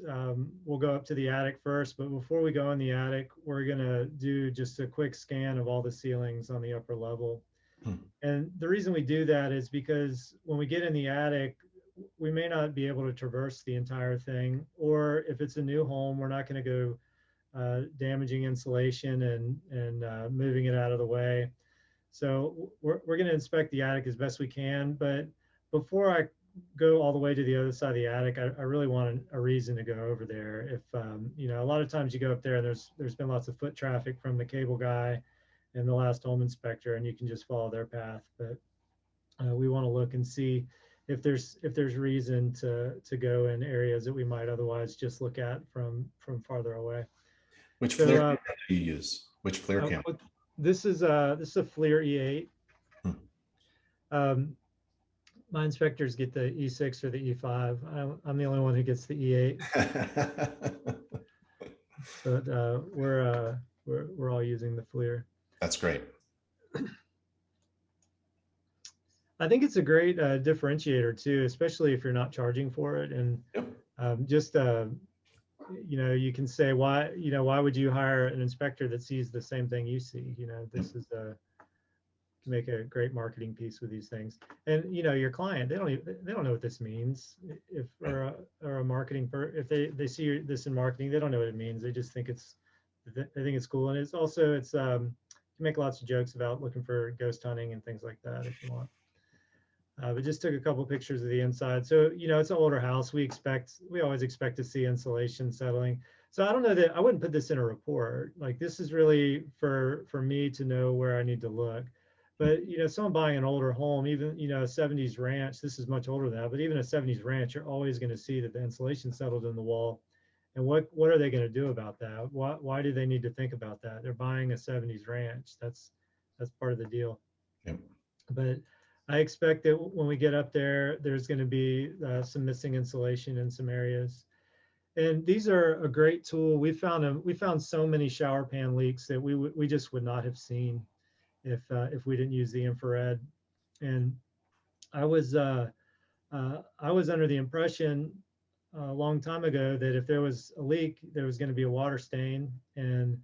we'll go up to the attic first, but before we go in the attic, we're gonna do just a quick scan of all the ceilings on the upper level. And the reason we do that is because when we get in the attic, we may not be able to traverse the entire thing, or if it's a new home, we're not gonna go damaging insulation and moving it out of the way. So we're going to inspect the attic as best we can. But before I go all the way to the other side of the attic, I really want a reason to go over there. If you know, a lot of times you go up there and there's been lots of foot traffic from the cable guy and the last home inspector, and you can just follow their path. But we want to look and see if there's reason to go in areas that we might otherwise just look at from farther away. Which FLIR camera do you use? Which FLIR camera? This is a FLIR E8. My inspectors get the E6 or the E5. I'm the only one who gets the E8. But we're all using the FLIR. That's great. I think it's a great differentiator too, especially if you're not charging for it. And just you know, you can say why would you hire an inspector that sees the same thing you see? You know, this is can make a great marketing piece with these things. And you know, your client, they don't know what this means. If or a marketing if they see this in marketing, they don't know what it means. They just think it's cool. And it's also you can make lots of jokes about looking for ghost hunting and things like that if you want. But just took a couple of pictures of the inside. So, you know, it's an older house. We always expect to see insulation settling. So I don't know that I wouldn't put this in a report. Like this is really for me to know where I need to look. But, you know, someone buying an older home, even, you know, a 70s ranch, this is much older than that, but even a 70s ranch, you're always going to see that the insulation settled in the wall. And what are they going to do about that? Why do they need to think about that? They're buying a 70s ranch. That's part of the deal. Yep. But I expect that when we get up there, there's going to be some missing insulation in some areas. And these are a great tool. We found so many shower pan leaks that we just would not have seen if we didn't use the infrared. And I was under the impression a long time ago that if there was a leak, there was going to be a water stain. And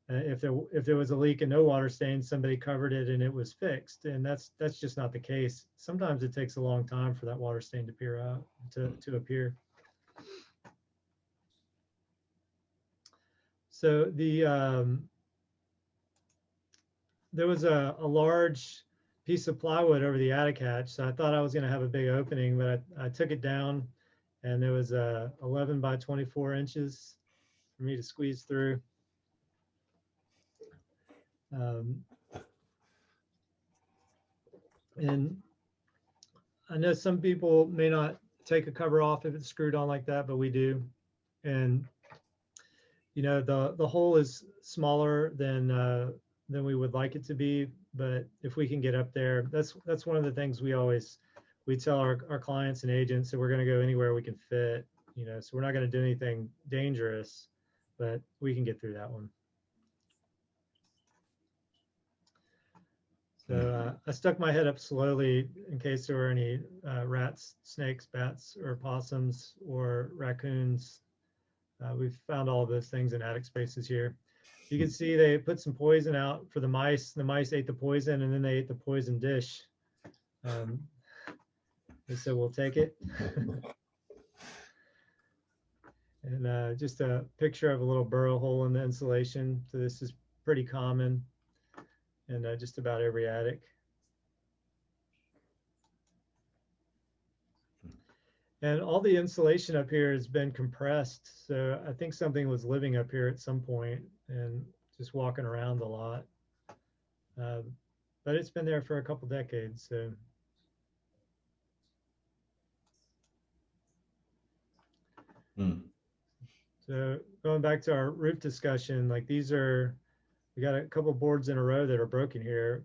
If there was a leak and no water stains, somebody covered it and it was fixed, and that's just not the case. Sometimes it takes a long time for that water stain to appear. So there was a large piece of plywood over the attic hatch, so I thought I was going to have a big opening, but I took it down, and there was 11 by 24 inches for me to squeeze through. And I know some people may not take a cover off if it's screwed on like that, but we do. And you know, the hole is smaller than we would like it to be, but if we can get up there, that's one of the things we tell our clients and agents that we're going to go anywhere we can fit, you know, so we're not going to do anything dangerous, but we can get through that one. So I stuck my head up slowly in case there were any rats, snakes, bats, or possums or raccoons. We've found all of those things in attic spaces here. You can see they put some poison out for the mice. The mice ate the poison, and then they ate the poison dish. They said, we'll take it. And just a picture of a little burrow hole in the insulation. So this is pretty common in just about every attic. And all the insulation up here has been compressed. So I think something was living up here at some point and just walking around a lot. But it's been there for a couple decades. So. So going back to our roof discussion, like we got a couple boards in a row that are broken here.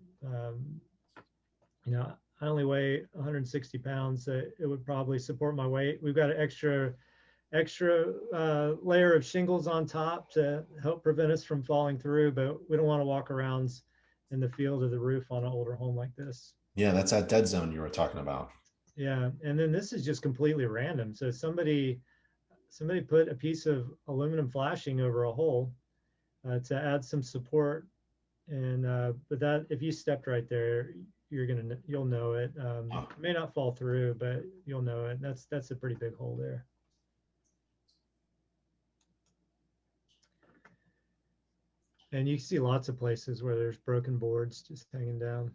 You know, I only weigh 160 pounds, so it would probably support my weight. We've got an extra layer of shingles on top to help prevent us from falling through, but we don't want to walk around in the field of the roof on an older home like this. Yeah, that's that dead zone you were talking about. Yeah, and then this is just completely random. So somebody put a piece of aluminum flashing over a hole to add some support, and but that if you stepped right there, you'll know it. It may not fall through, but you'll know it. That's a pretty big hole there. And you see lots of places where there's broken boards just hanging down.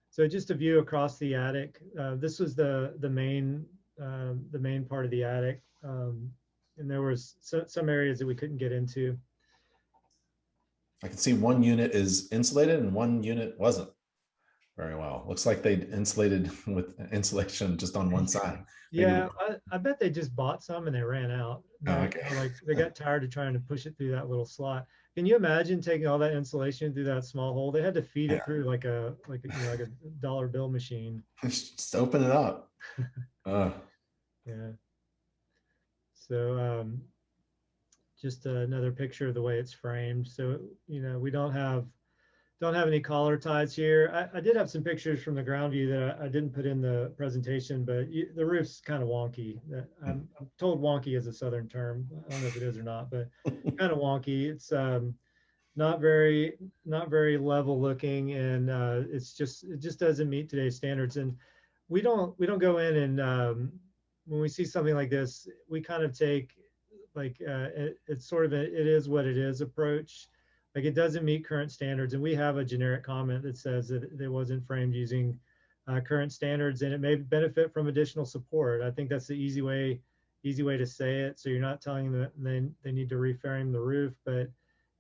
So just a view across the attic. This was the main part of the attic, and there was some areas that we couldn't get into. I can see one unit is insulated and one unit wasn't very well. Looks like they insulated with insulation just on one side. Yeah, I bet they just bought some and they ran out. Oh, okay. Like they got tired of trying to push it through that little slot. Can you imagine taking all that insulation through that small hole? They had to feed it through like a dollar bill machine. Just open it up. Yeah. So just another picture of the way it's framed. So you know, we don't have any collar ties here. I did have some pictures from the ground view that I didn't put in the presentation, but the roof's kind of wonky. I'm told wonky is a Southern term. I don't know if it is or not, but kind of wonky. It's not very level looking, and it just doesn't meet today's standards. And we don't go in and when we see something like this, we kind of take like it's sort of it is what it is approach. Like it doesn't meet current standards, and we have a generic comment that says that it wasn't framed using current standards, and it may benefit from additional support. I think that's the easy way to say it. So you're not telling them that they need to reframe the roof, but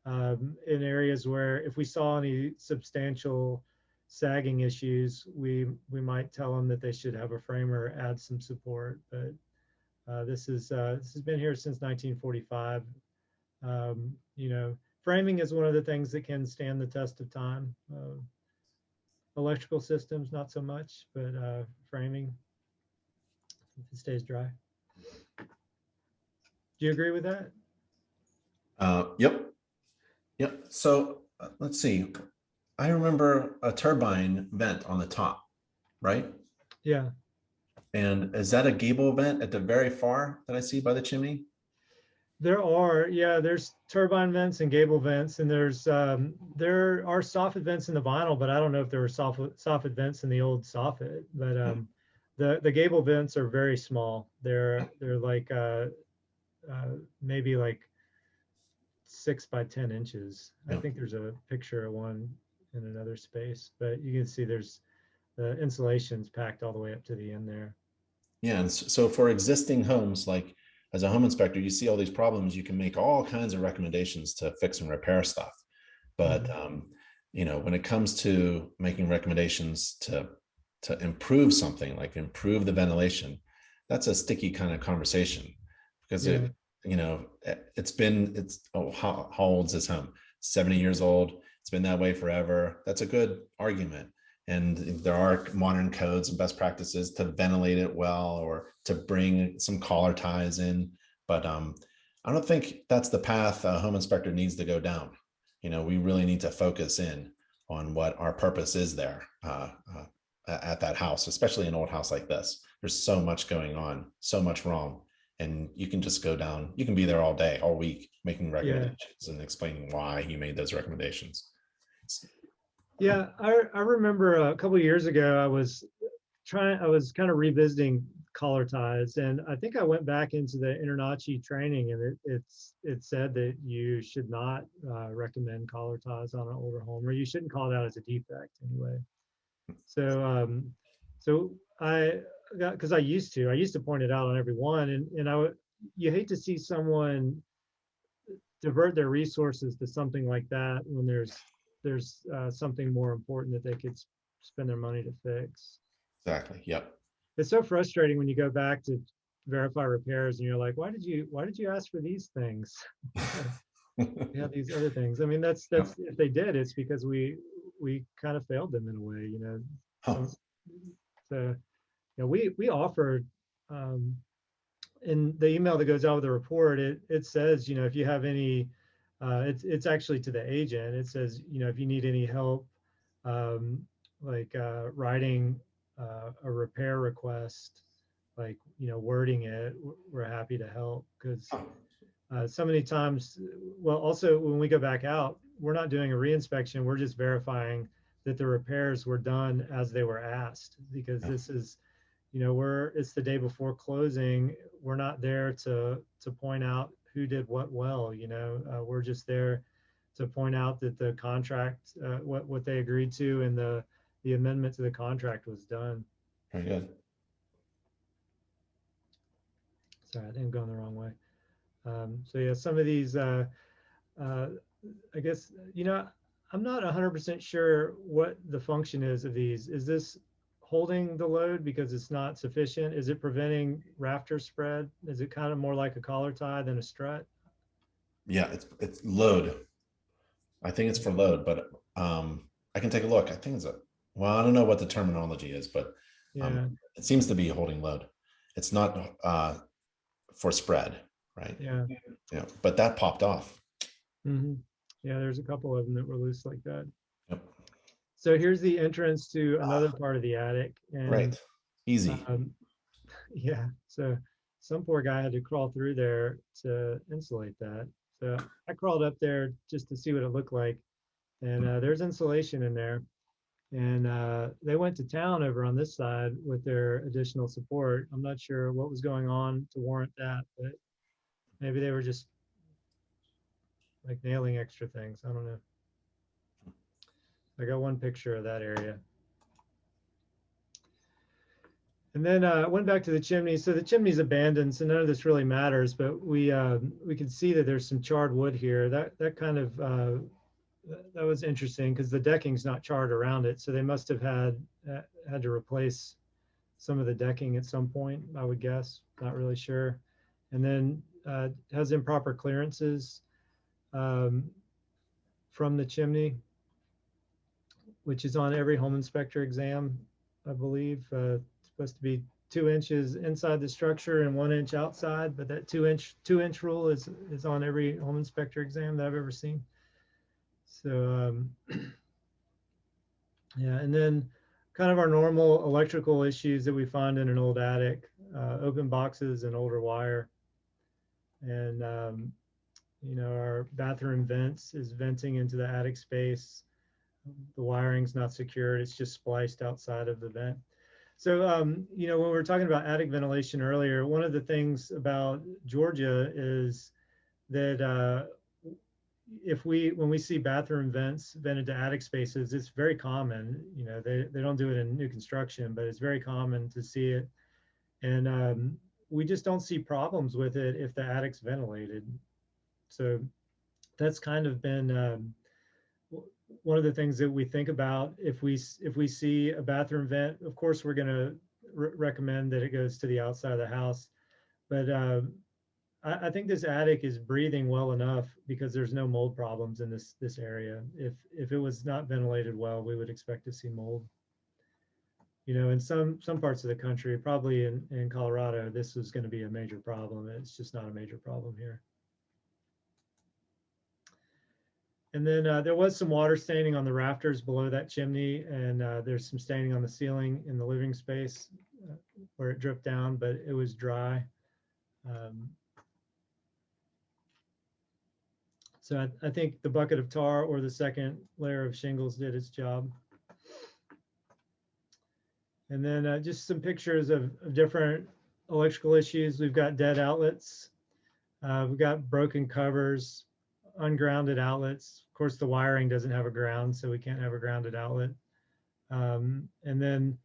in areas where if we saw any substantial sagging issues, we might tell them that they should have a framer add some support. But this has been here since 1945. You know. Framing is one of the things that can stand the test of time. Electrical systems, not so much, but framing, if it stays dry. Do you agree with that? Yep. So let's see. I remember a turbine vent on the top, right? Yeah. And is that a gable vent at the very far that I see by the chimney? There's turbine vents and gable vents, and there are soffit vents in the vinyl, but I don't know if there were soffit vents in the old soffit. But the gable vents are very small. They're like maybe like 6 by 10 inches. I Yeah. think there's a picture of one in another space, but you can see there's the insulation's packed all the way up to the end there. Yeah. And so for existing homes, like as a home inspector, you see all these problems, you can make all kinds of recommendations to fix and repair stuff. But when it comes to making recommendations to improve something, like improve the ventilation, that's a sticky kind of conversation because Yeah. how old's this home? 70 years old. It's been that way forever. That's a good argument. And there are modern codes and best practices to ventilate it well or to bring some collar ties in. But I don't think that's the path a home inspector needs to go down. We really need to focus in on what our purpose is there at that house, especially an old house like this. There's so much going on, so much wrong. And you can just go down, you can be there all day, all week, making recommendations and explaining why you made those recommendations. Yeah, I remember a couple of years ago, I was kind of revisiting collar ties, and I think I went back into the InterNACHI training, and it said that you should not recommend collar ties on an older home, or you shouldn't call it out as a defect anyway. So so I got, because I used to point it out on every one, and you hate to see someone divert their resources to something like that when there's something more important that they could spend their money to fix. Exactly. Yep. It's so frustrating when you go back to verify repairs and you're like, why did you ask for these things? Yeah, these other things. I mean, that's if they did, it's because we kind of failed them in a way, you know. Huh. Some so we offered in the email that goes out with the report, it says, if you have any, it's actually to the agent. It says, if you need any help, like writing a repair request, like wording it, we're happy to help because so many times, well, also when we go back out, we're not doing a reinspection. We're just verifying that the repairs were done as they were asked because this is it's the day before closing. We're not there to point out who did what well. We're just there to point out that the contract, what they agreed to, and the amendment to the contract was done. Very good. Sorry, I think I'm going the wrong way. So yeah, some of these, I guess, I'm not 100% sure what the function is of these. Is this holding the load because it's not sufficient? Is it preventing rafter spread? Is it kind of more like a collar tie than a strut? Yeah, it's load. I think it's for load, but I can take a look. I think I don't know what the terminology is, but Yeah. it seems to be holding load. It's not for spread, right? Yeah. Yeah, but that popped off. Mm-hmm. Yeah, there's a couple of them that were loose like that. Yep. So here's the entrance to another part of the attic, and Right. Easy. yeah, so some poor guy had to crawl through there to insulate that. So I crawled up there just to see what it looked like, and there's insulation in there. And they went to town over on this side with their additional support. I'm not sure what was going on to warrant that, but maybe they were just like nailing extra things. I don't know. I got one picture of that area. And then went back to the chimney. So the chimney's abandoned, so none of this really matters. But we can see that there's some charred wood here. That kind of that was interesting because the decking's not charred around it, so they must have had to replace some of the decking at some point, I would guess. Not really sure. And then has improper clearances from the chimney, which is on every home inspector exam, I believe. It's supposed to be 2 inches inside the structure and 1 inch outside, but that two inch rule is on every home inspector exam that I've ever seen. So yeah, and then kind of our normal electrical issues that we find in an old attic, open boxes and older wire. And, you know, our bathroom vents is venting into the attic space. The wiring's not secured. It's just spliced outside of the vent. So, you know, when we were talking about attic ventilation earlier, one of the things about Georgia is that when we see bathroom vents vented to attic spaces, it's very common. You know, they don't do it in new construction, but it's very common to see it. And we just don't see problems with it if the attic's ventilated. So that's kind of been one of the things that we think about if we see a bathroom vent. Of course, we're going to recommend that it goes to the outside of the house. But I think this attic is breathing well enough because there's no mold problems in this area. If it was not ventilated well, we would expect to see mold. You know, in some parts of the country, probably in Colorado, this is going to be a major problem. It's just not a major problem here. And then there was some water staining on the rafters below that chimney, and there's some staining on the ceiling in the living space where it dripped down, but it was dry. So I think the bucket of tar or the second layer of shingles did its job. And then just some pictures of different electrical issues. We've got dead outlets. We've got broken covers, ungrounded outlets. Of course, the wiring doesn't have a ground, so we can't have a grounded outlet. And then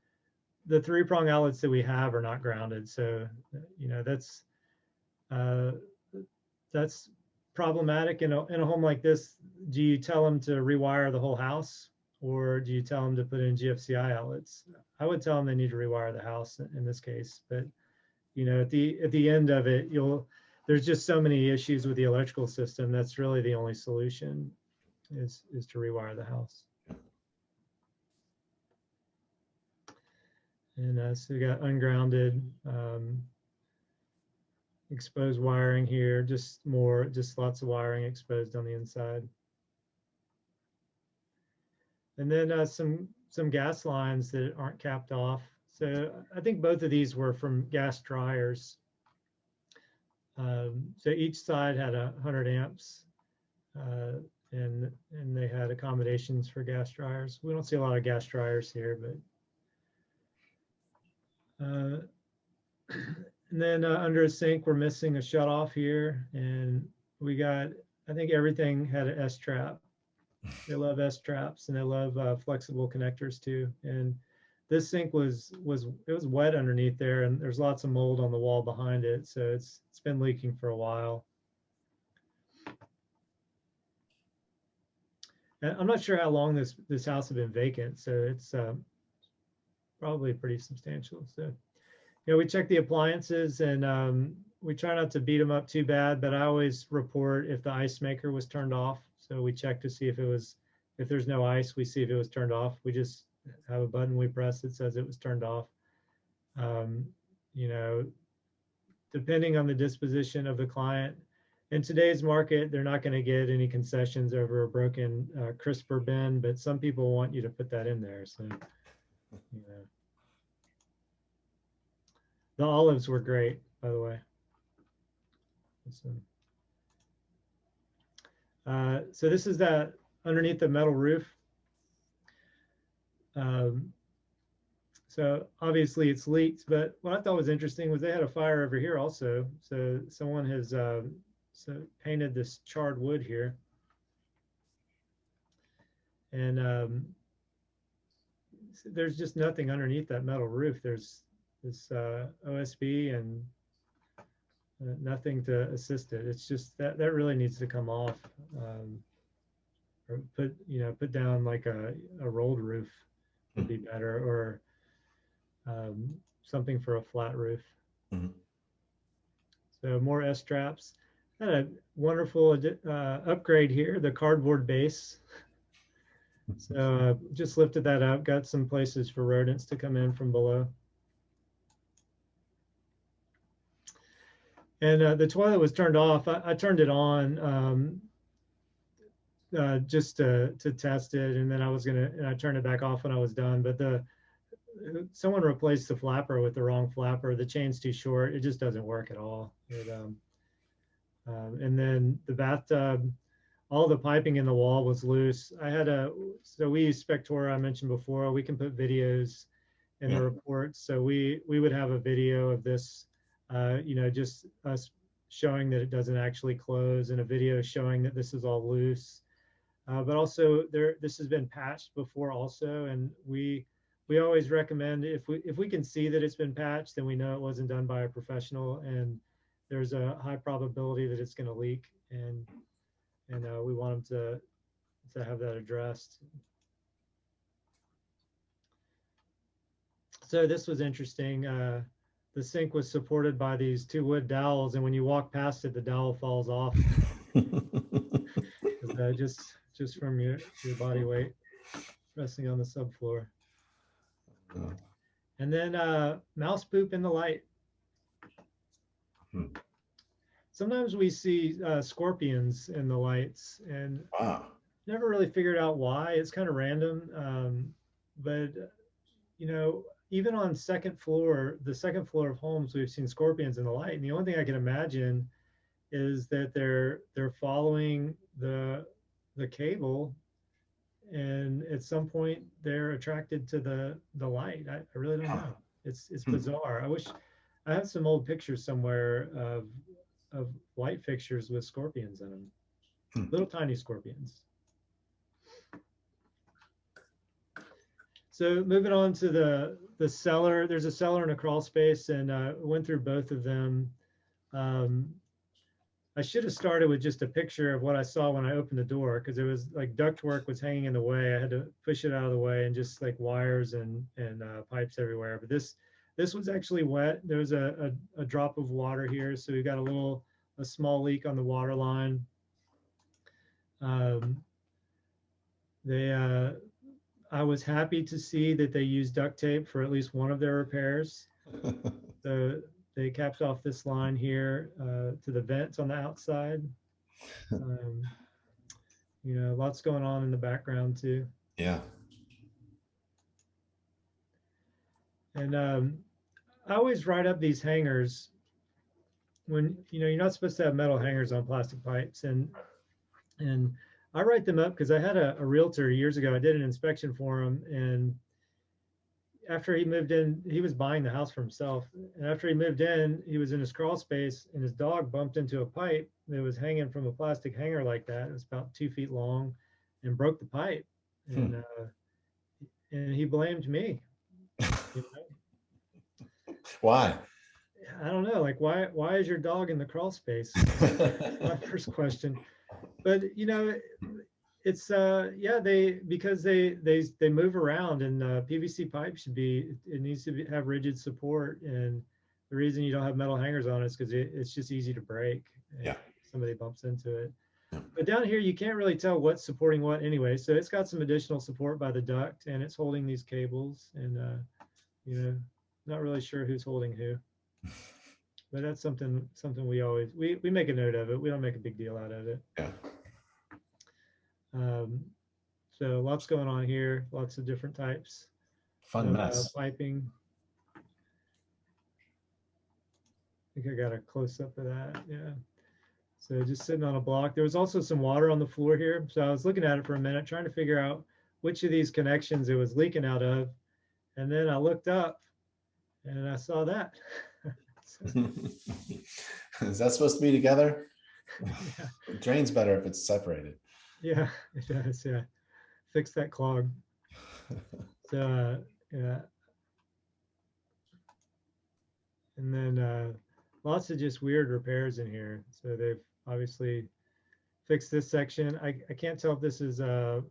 the three-prong outlets that we have are not grounded. So, you know, that's problematic in a home like this. Do you tell them to rewire the whole house, or do you tell them to put in GFCI outlets? I would tell them they need to rewire the house in this case. But, you know, at the end of it, there's just so many issues with the electrical system. That's really the only solution is to rewire the house. And so we got ungrounded, exposed wiring here, just lots of wiring exposed on the inside. And then some gas lines that aren't capped off. So I think both of these were from gas dryers. So each side had 100 amps, and they had accommodations for gas dryers. We don't see a lot of gas dryers here, but and then under a sink, we're missing a shutoff here, and we got, I think everything had an S-trap. They love S-traps, and they love flexible connectors too. And this sink was wet underneath there, and there's lots of mold on the wall behind it, so it's been leaking for a while. And I'm not sure how long this house has been vacant, so it's probably pretty substantial. So, you know, we check the appliances, and we try not to beat them up too bad, but I always report if the ice maker was turned off. So we check to see if there's no ice, we see if it was turned off. We just have a button we press that says it was turned off. You know, depending on the disposition of the client, in today's market, they're not going to get any concessions over a broken crisper bin, but some people want you to put that in there. So, you know. The olives were great, by the way. So this is that underneath the metal roof. So obviously it's leaked, but what I thought was interesting was they had a fire over here also. So someone has painted this charred wood here. And there's just nothing underneath that metal roof. There's this OSB and nothing to assist it. It's just that really needs to come off, or put down like a rolled roof would be better, or something for a flat roof. Mm-hmm. So more S-traps. Had a wonderful upgrade here, the cardboard base. So just lifted that up, got some places for rodents to come in from below. And the toilet was turned off. I turned it on just to test it, and then I turned it back off when I was done. But someone replaced the flapper with the wrong flapper. The chain's too short. It just doesn't work at all. And then the bathtub, all the piping in the wall was loose. So we use Spectora, I mentioned before. We can put videos in the Yeah. reports. So we would have a video of this, just us showing that it doesn't actually close, and a video showing that this is all loose. But also this has been patched before also, and we always recommend, if we can see that it's been patched, then we know it wasn't done by a professional, and there's a high probability that it's going to leak, and we want them to have that addressed. So this was interesting. The sink was supported by these 2 wood dowels, and when you walk past it, the dowel falls off just from your body weight resting on the subfloor. And then mouse poop in the light. Sometimes we see scorpions in the lights, and Wow. never really figured out why. It's kind of random, but even on the second floor of homes, we've seen scorpions in the light, and the only thing I can imagine is that they're following the cable, and at some point they're attracted to the light. I really don't know. It's bizarre. I wish I have some old pictures somewhere of light fixtures with scorpions in them, little tiny scorpions. So moving on to the cellar, there's a cellar and a crawl space, and went through both of them. I should have started with just a picture of what I saw when I opened the door, because it was like ductwork was hanging in the way. I had to push it out of the way, and just like wires and pipes everywhere. But this was actually wet. There was a drop of water here, so we got a small leak on the water line. I was happy to see that they used duct tape for at least one of their repairs. So they capped off this line here to the vents on the outside. Lots going on in the background too. Yeah. And I always write up these hangers when you're not supposed to have metal hangers on plastic pipes, and I write them up because I had a realtor years ago. I did an inspection for him, and after he moved in, he was buying the house for himself. And after he moved in, he was in his crawl space, and his dog bumped into a pipe that was hanging from a plastic hanger like that. It was about 2 feet long, and broke the pipe. And he blamed me. Why? I don't know. Like, why is your dog in the crawl space? My first question. But it's because they move around, and PVC pipe needs to have rigid support, and the reason you don't have metal hangers on it is because it's just easy to break if somebody bumps into it. But down here you can't really tell what's supporting what anyway, so it's got some additional support by the duct, and it's holding these cables, and not really sure who's holding who. But that's something we make a note of it. We don't make a big deal out of it. So lots going on here, lots of different types Fun of mess. piping. I think I got a close up of that. Yeah. So just sitting on a block. There was also some water on the floor here. So I was looking at it for a minute, trying to figure out which of these connections it was leaking out of. And then I looked up and I saw that. Is that supposed to be together? Yeah. It drains better if it's separated. Yeah, it does. Yeah. Fix that clog. So, yeah. And then lots of just weird repairs in here. So they've obviously fixed this section. I can't tell if this is an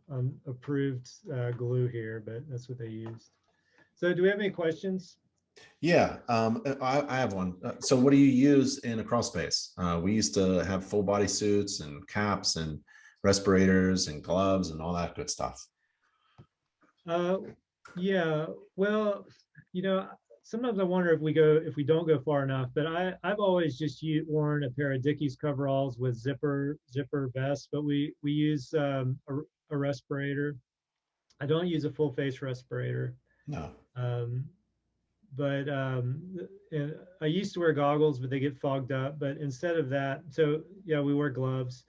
approved glue here, but that's what they used. So do we have any questions? Yeah, I have one. So what do you use in a crawl space? We used to have full body suits and caps and respirators and gloves and all that good stuff. Yeah, well, sometimes I wonder if we don't go far enough, but I've always just worn a pair of Dickies coveralls with zipper vests, but we use a respirator. I don't use a full face respirator. No. but and I used to wear goggles, but they get fogged up. But instead of that, so yeah, we wear gloves.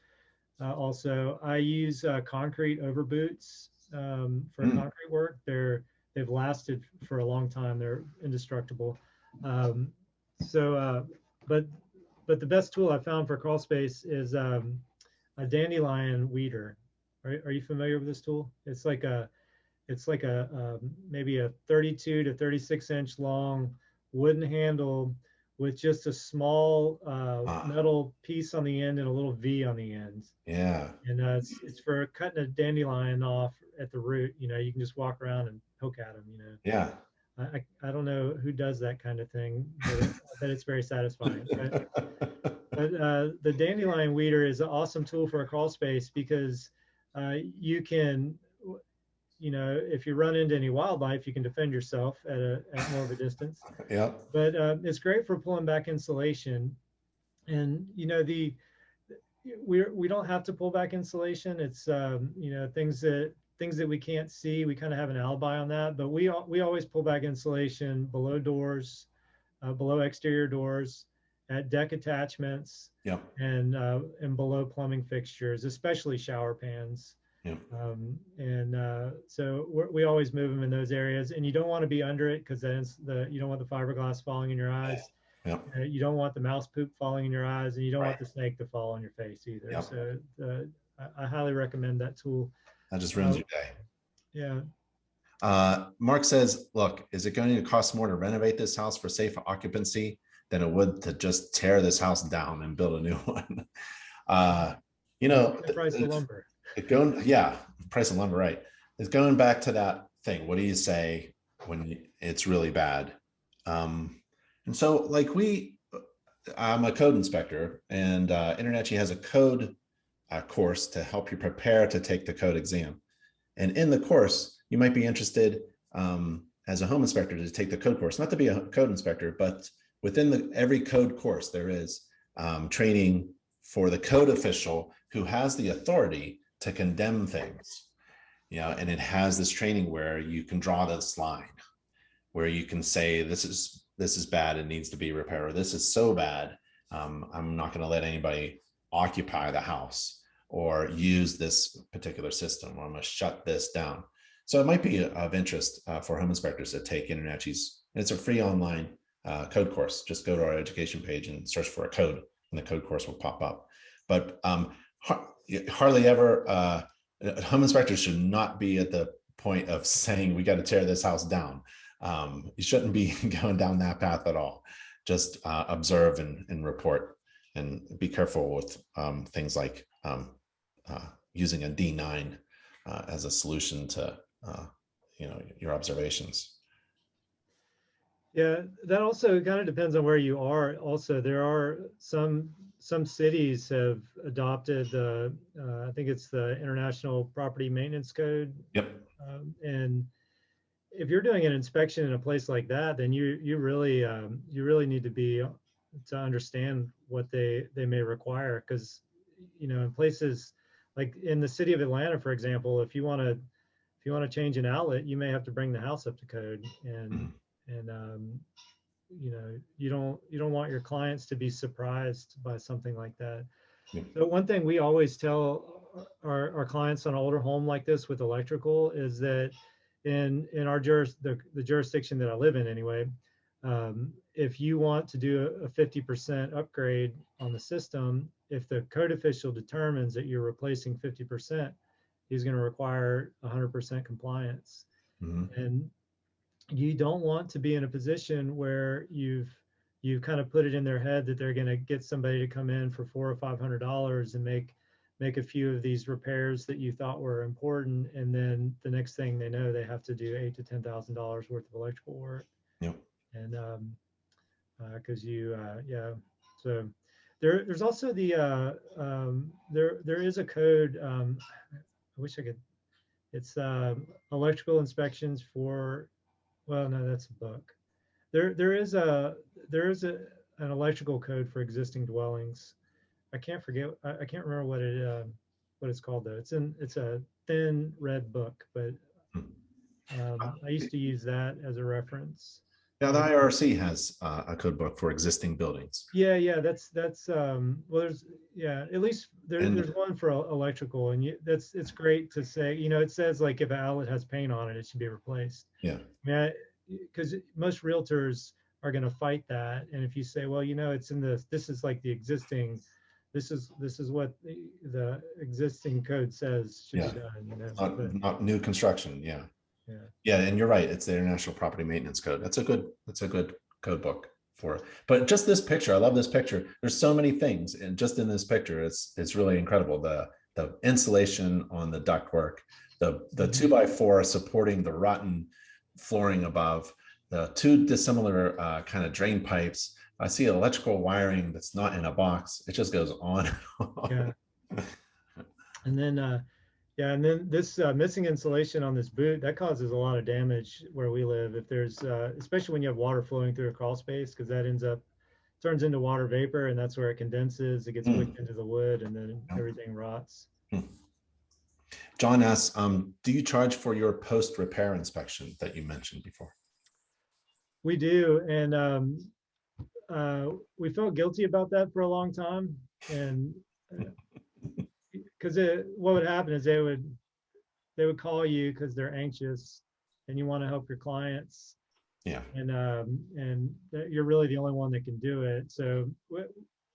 Also, I use concrete over boots for Mm, concrete work. They've lasted for a long time. They're indestructible. Um, so, but but the best tool I found for crawl space is a Dandelion Weeder. Are you familiar with this tool? It's like a maybe a 32 to 36-inch long wooden handle with just a small ah, metal piece on the end and a little V on the end. yeah, And it's for cutting a dandelion off at the root. You know, you can just walk around and poke at them. You know, yeah. I don't know who does that kind of thing, but I bet it's very satisfying. But the dandelion weeder is an awesome tool for a crawl space because you can, you know, if you run into any wildlife, you can defend yourself at more of a distance. Yep. But it's great for pulling back insulation. And you know, we don't have to pull back insulation. It's you know, things that we can't see. We kind of have an alibi on that, but we always pull back insulation below doors, below exterior doors, at deck attachments, Yep. and below plumbing fixtures, especially shower pans. Yep. So we always move them in those areas, and you don't want to be under it because then you don't want the fiberglass falling in your eyes. Yep. You don't want the mouse poop falling in your eyes, and you don't Right. want the snake to fall on your face either. Yep. So I highly recommend that tool. That just ruins Uh, your day. yeah, Mark says, look, is it going to cost more to renovate this house for safe occupancy than it would to just tear this house down and build a new one? Uh, you know, the price of lumber. yeah, price of lumber, right. It's going back to that thing. What do you say when it's really bad? And so like I'm a code inspector, and InterNACHI has a code course to help you prepare to take the code exam. And in the course, you might be interested as a home inspector to take the code course, not to be a code inspector, but within every code course, there is training for the code official who has the authority to condemn things. You know, and it has this training where you can draw this line, where you can say, this is bad, it needs to be repaired, or this is so bad, I'm not going to let anybody occupy the house or use this particular system, or I'm going to shut this down. So it might be of interest for home inspectors to take InterNACHI's. It's a free online code course. Just go to our education page and search for a code, and the code course will pop up. But hardly ever, home inspectors should not be at the point of saying, we got to tear this house down. You shouldn't be going down that path at all. Just observe and report, and be careful with things like using a D9 as a solution to your observations. Yeah, that also kind of depends on where you are. Also, there are some cities have adopted the I think it's the International Property Maintenance Code, Yep. and if you're doing an inspection in a place like that, then you really need to understand what they may require, because you know, in places like in the city of Atlanta, for example, if you want to change an outlet, you may have to bring the house up to code, and you know, you don't want your clients to be surprised by something like that. Yep. So one thing we always tell our clients on an older home like this with electrical is that in our the jurisdiction that I live in anyway, if you want to do a 50% upgrade on the system, if the code official determines that you're replacing 50%, he's going to require 100% compliance. Mm-hmm. And you don't want to be in a position where you've kind of put it in their head that they're going to get somebody to come in for $400 or $500 and make a few of these repairs that you thought were important, and then the next thing they know, they have to do $8,000 to $10,000 worth of electrical work. Yep. And because so there's also there is a code. I wish I could. It's electrical inspections for. Well, no, that's a book. There is an electrical code for existing dwellings. I can't forget. I can't remember what it's called though. It's a thin red book, but I used to use that as a reference. Yeah, the IRC has a code book for existing buildings. Yeah, that's well, there's at least And there's one for electrical, and it's great to say, it says like if an outlet has paint on it, it should be replaced. yeah, Yeah, because most realtors are going to fight that, and if you say, well, it's in this is like the existing, this is what the existing code says should be yeah, done, but not new construction. Yeah. yeah. Yeah, and you're right. It's the International Property Maintenance Code. That's a good code book for it. But just this picture, I love this picture. There's so many things, and just in this picture, it's really incredible. The insulation on the ductwork, the 2x4 supporting the rotten flooring above, the two dissimilar kind of drain pipes. I see electrical wiring that's not in a box. It just goes on. Yeah. And then this missing insulation on this boot, that causes a lot of damage where we live. If there's, especially when you have water flowing through a crawl space, because that turns into water vapor, and that's where it condenses. It gets wicked into the wood, and then everything rots. John asks, do you charge for your post repair inspection that you mentioned before? We do, and we felt guilty about that for a long time, and because what would happen is they would call you because they're anxious and you want to help your clients. Yeah. And you're really the only one that can do it. So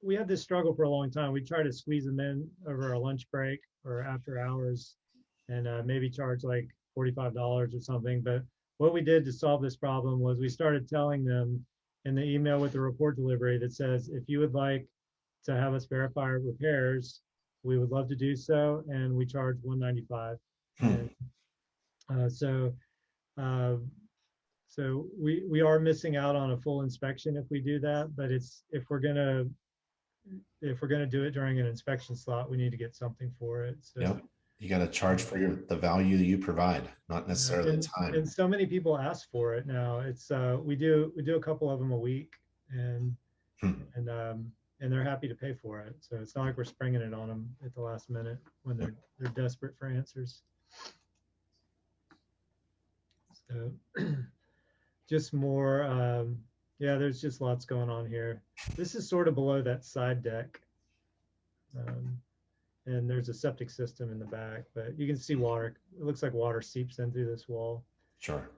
we had this struggle for a long time. We tried to squeeze them in over our lunch break or after hours, and maybe charge like $45 or something. But what we did to solve this problem was we started telling them in the email with the report delivery that says, if you would like to have us verify repairs, we would love to do so, and we charge $195. And so we are missing out on a full inspection if we do that, but if we're gonna do it during an inspection slot, we need to get something for it. So yeah, you got to charge for the value that you provide, not necessarily the time. And so many people ask for it now. It's we do a couple of them a week, and they're happy to pay for it. So it's not like we're springing it on them at the last minute when they're desperate for answers. So just more, there's just lots going on here. This is sort of below that side deck. And there's a septic system in the back, but you can see water. It looks like water seeps in through this wall. Sure.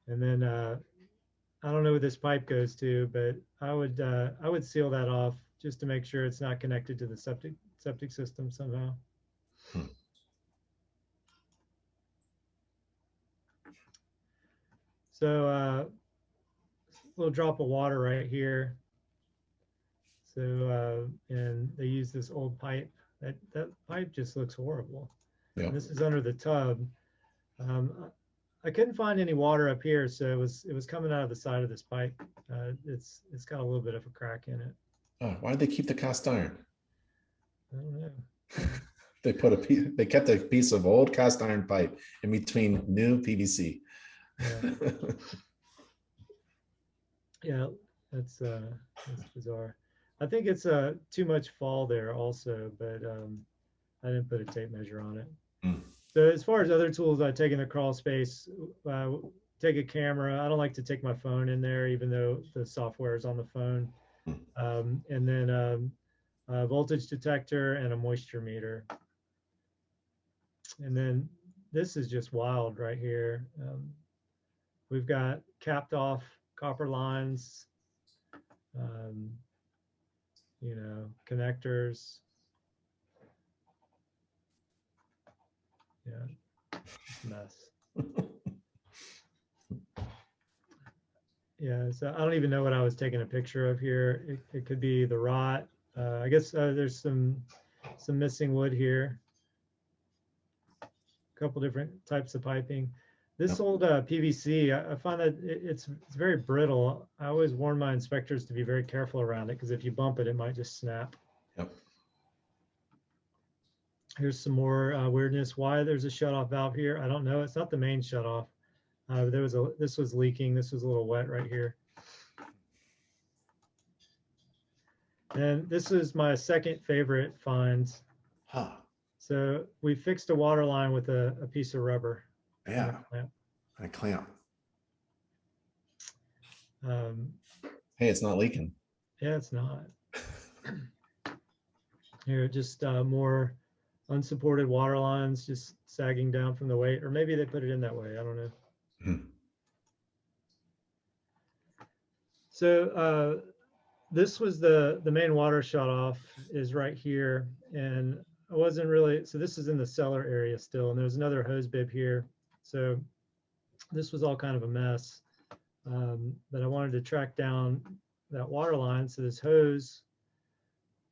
And then I don't know where this pipe goes to, but I would seal that off just to make sure it's not connected to the septic system somehow. So a little drop of water right here. So and they use this old pipe. That pipe just looks horrible. Yeah. And this is under the tub. I couldn't find any water up here, so it was coming out of the side of this pipe. It's got a little bit of a crack in it. Oh, why did they keep the cast iron? I don't know. They kept a piece of old cast iron pipe in between new PVC. Yeah, that's bizarre. I think it's too much fall there also, but I didn't put a tape measure on it. So as far as other tools I take in the crawl space, take a camera. I don't like to take my phone in there, even though the software is on the phone. And then a voltage detector and a moisture meter. And then this is just wild right here. We've got capped off copper lines, connectors. Yeah, mess. Yeah, so I don't even know what I was taking a picture of here. It could be the rot. I guess there's some missing wood here. A couple different types of piping. This old PVC, I find that it's very brittle. I always warn my inspectors to be very careful around it, because if you bump it, it might just snap. Yep. Here's some more weirdness. Why there's a shutoff valve here, I don't know. It's not the main shutoff. This was leaking. This was a little wet right here. And this is my second favorite find. So we fixed a water line with a piece of rubber. Yeah. A clamp. Hey, it's not leaking. Yeah, it's not. Here, just more unsupported water lines just sagging down from the weight, or maybe they put it in that way. I don't know. Hmm. So this was the main water shut off is right here, and I wasn't really, so this is in the cellar area still, and there's another hose bib here. So this was all kind of a mess, but I wanted to track down that water line. So this hose,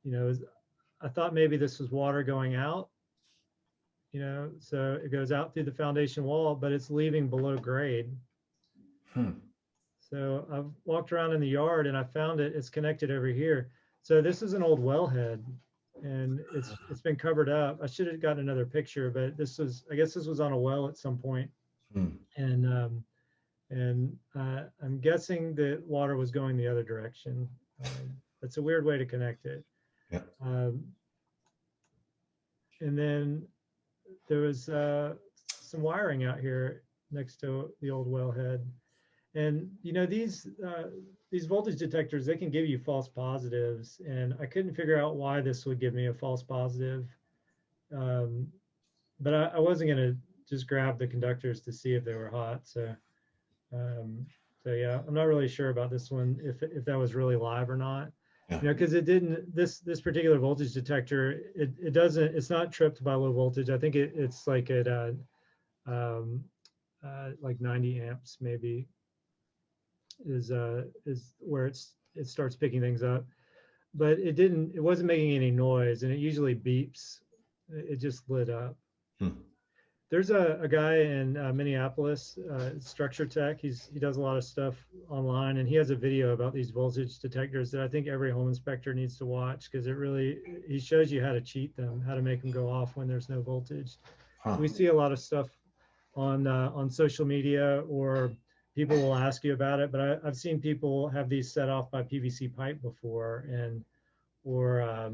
you know, I thought maybe this was water going out, you know, so it goes out through the foundation wall, but it's leaving below grade. Hmm. So I've walked around in the yard and I found it. It's connected over here. So this is an old wellhead, and it's been covered up. I should have gotten another picture, but this was, I guess this was on a well at some point. Hmm. And I'm guessing that water was going the other direction. That's a weird way to connect it. Yeah. And then there was some wiring out here next to the old wellhead. And you know, these voltage detectors, they can give you false positives, and I couldn't figure out why this would give me a false positive. But I wasn't going to just grab the conductors to see if they were hot. So yeah, I'm not really sure about this one, if that was really live or not. Yeah. You know, because it didn't, this particular voltage detector, it doesn't, it's not tripped by low voltage. I think it's like at like 90 amps maybe is where it starts picking things up. But it wasn't making any noise, and it usually beeps. It just lit up. Hmm. There's a guy in Minneapolis, Structure Tech. He does a lot of stuff online, and he has a video about these voltage detectors that I think every home inspector needs to watch, because he shows you how to cheat them, how to make them go off when there's no voltage. Huh. We see a lot of stuff on social media, or people will ask you about it, but I've seen people have these set off by PVC pipe before, or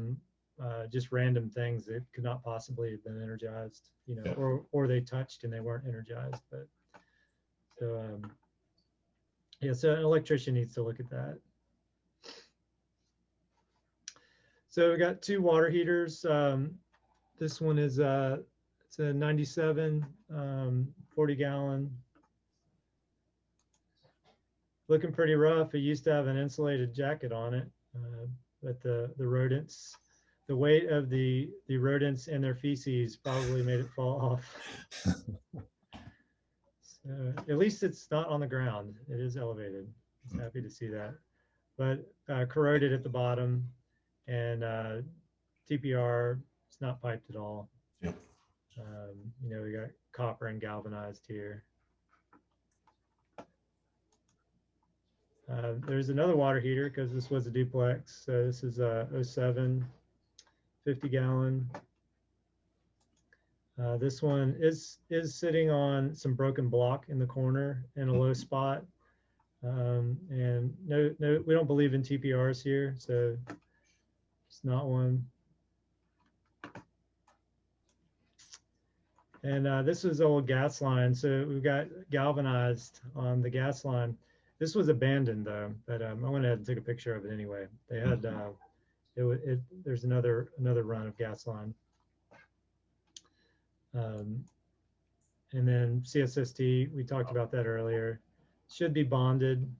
just random things that could not possibly have been energized, you know, Yeah. or they touched and they weren't energized. But so yeah, so an electrician needs to look at that. So we got two water heaters. This one is it's a 97 40 gallon. Looking pretty rough. It used to have an insulated jacket on it, but the rodents, the weight of the rodents and their feces probably made it fall off. So at least it's not on the ground. It is elevated. I was happy to see that. But corroded at the bottom, and TPR, it's not piped at all. Yeah. You know, we got copper and galvanized here. There's another water heater, because this was a duplex. So this is a 07 50 gallon. This one is sitting on some broken block in the corner in a low spot. And no, we don't believe in TPRs here, so it's not one. And this was old gas line. So we've got galvanized on the gas line. This was abandoned though, but I went ahead and took a picture of it anyway. They had there's another run of gas line. And then CSST, we talked about that earlier. Should be bonded.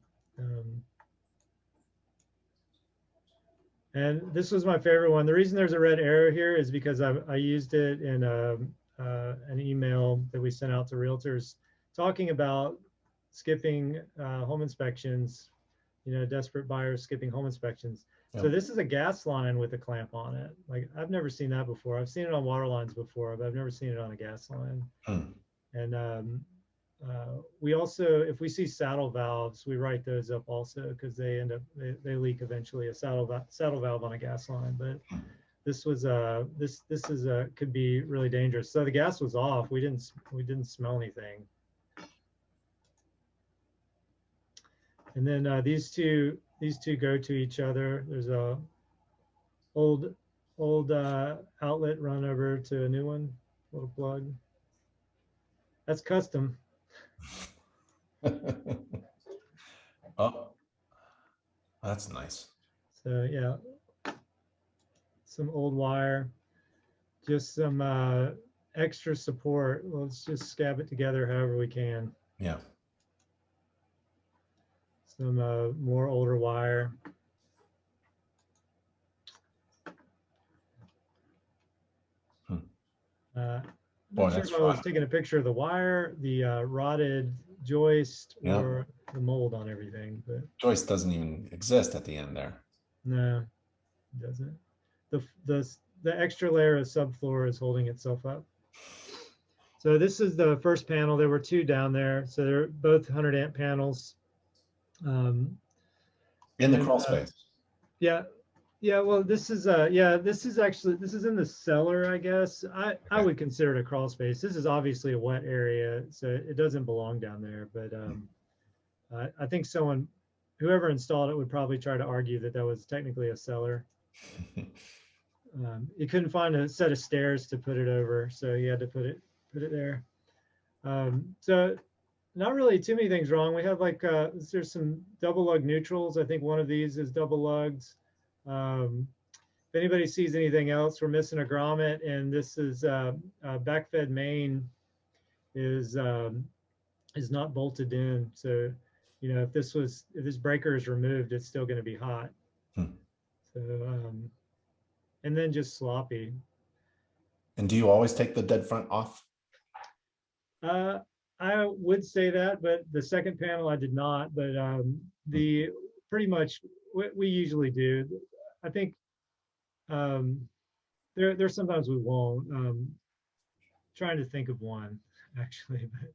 And this was my favorite one. The reason there's a red arrow here is because I used it in an email that we sent out to realtors talking about skipping home inspections, you know, desperate buyers skipping home inspections. Yeah. So this is a gas line with a clamp on it. Like, I've never seen that before. I've seen it on water lines before, but I've never seen it on a gas line. Hmm. And we also, if we see saddle valves, we write those up also, because they end up, they leak eventually, a saddle valve on a gas line. But this was this is could be really dangerous. So the gas was off. We didn't smell anything. And then these two go to each other. There's a old outlet run over to a new one, little plug. That's custom. Oh, That's nice. So yeah, some old wire, just some extra support. Let's just scab it together however we can. Yeah. Some more older wire. Boy, Not sure that's if I was fun. taking a picture of the wire, the rotted joist, Yeah. or the mold on everything, but Joyce doesn't even exist at the end there. no, it doesn't. The extra layer of subfloor is holding itself up. So this is the first panel. There were two down there. So they're both 100 amp panels. In the crawl space. Yeah, yeah. Well, this is this is actually, this is in the cellar, I guess. I would consider it a crawl space. This is obviously a wet area, so it doesn't belong down there. But I think whoever installed it would probably try to argue that that was technically a cellar. You couldn't find a set of stairs to put it over, so you had to put it there. So not really too many things wrong. We have like there's some double lug neutrals. I think one of these is double lugs. If anybody sees anything else, we're missing a grommet, and this is backfed main is not bolted in. So, you know, if this breaker is removed, it's still going to be hot. So, and then just sloppy. And do you always take the dead front off? I would say that, but the second panel I did not. But the pretty much we usually do. I think there's sometimes we won't. Trying to think of one actually, but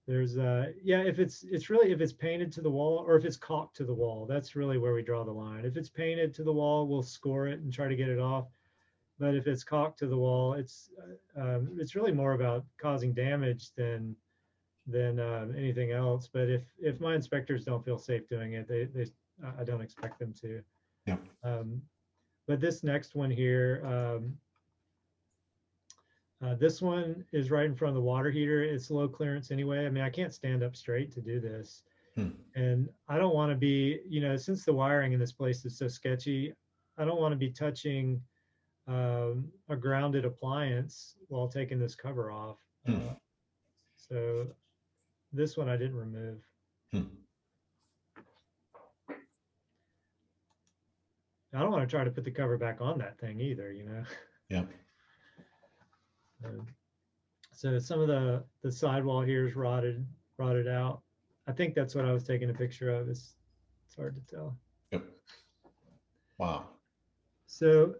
there's yeah, if it's really, if it's painted to the wall or if it's caulked to the wall, that's really where we draw the line. If it's painted to the wall, we'll score it and try to get it off. But if it's caulked to the wall, it's really more about causing damage than anything else. But if my inspectors don't feel safe doing it, they I don't expect them to. Yeah. But this next one here, this one is right in front of the water heater. It's low clearance anyway. I mean, I can't stand up straight to do this. And I don't want to be, you know, since the wiring in this place is so sketchy, I don't want to be touching a grounded appliance while taking this cover off. So this one I didn't remove. I don't want to try to put the cover back on that thing either, you know? Yeah. So some of the sidewall here is rotted out. I think that's what I was taking a picture of. It's hard to tell. Yep. Wow. So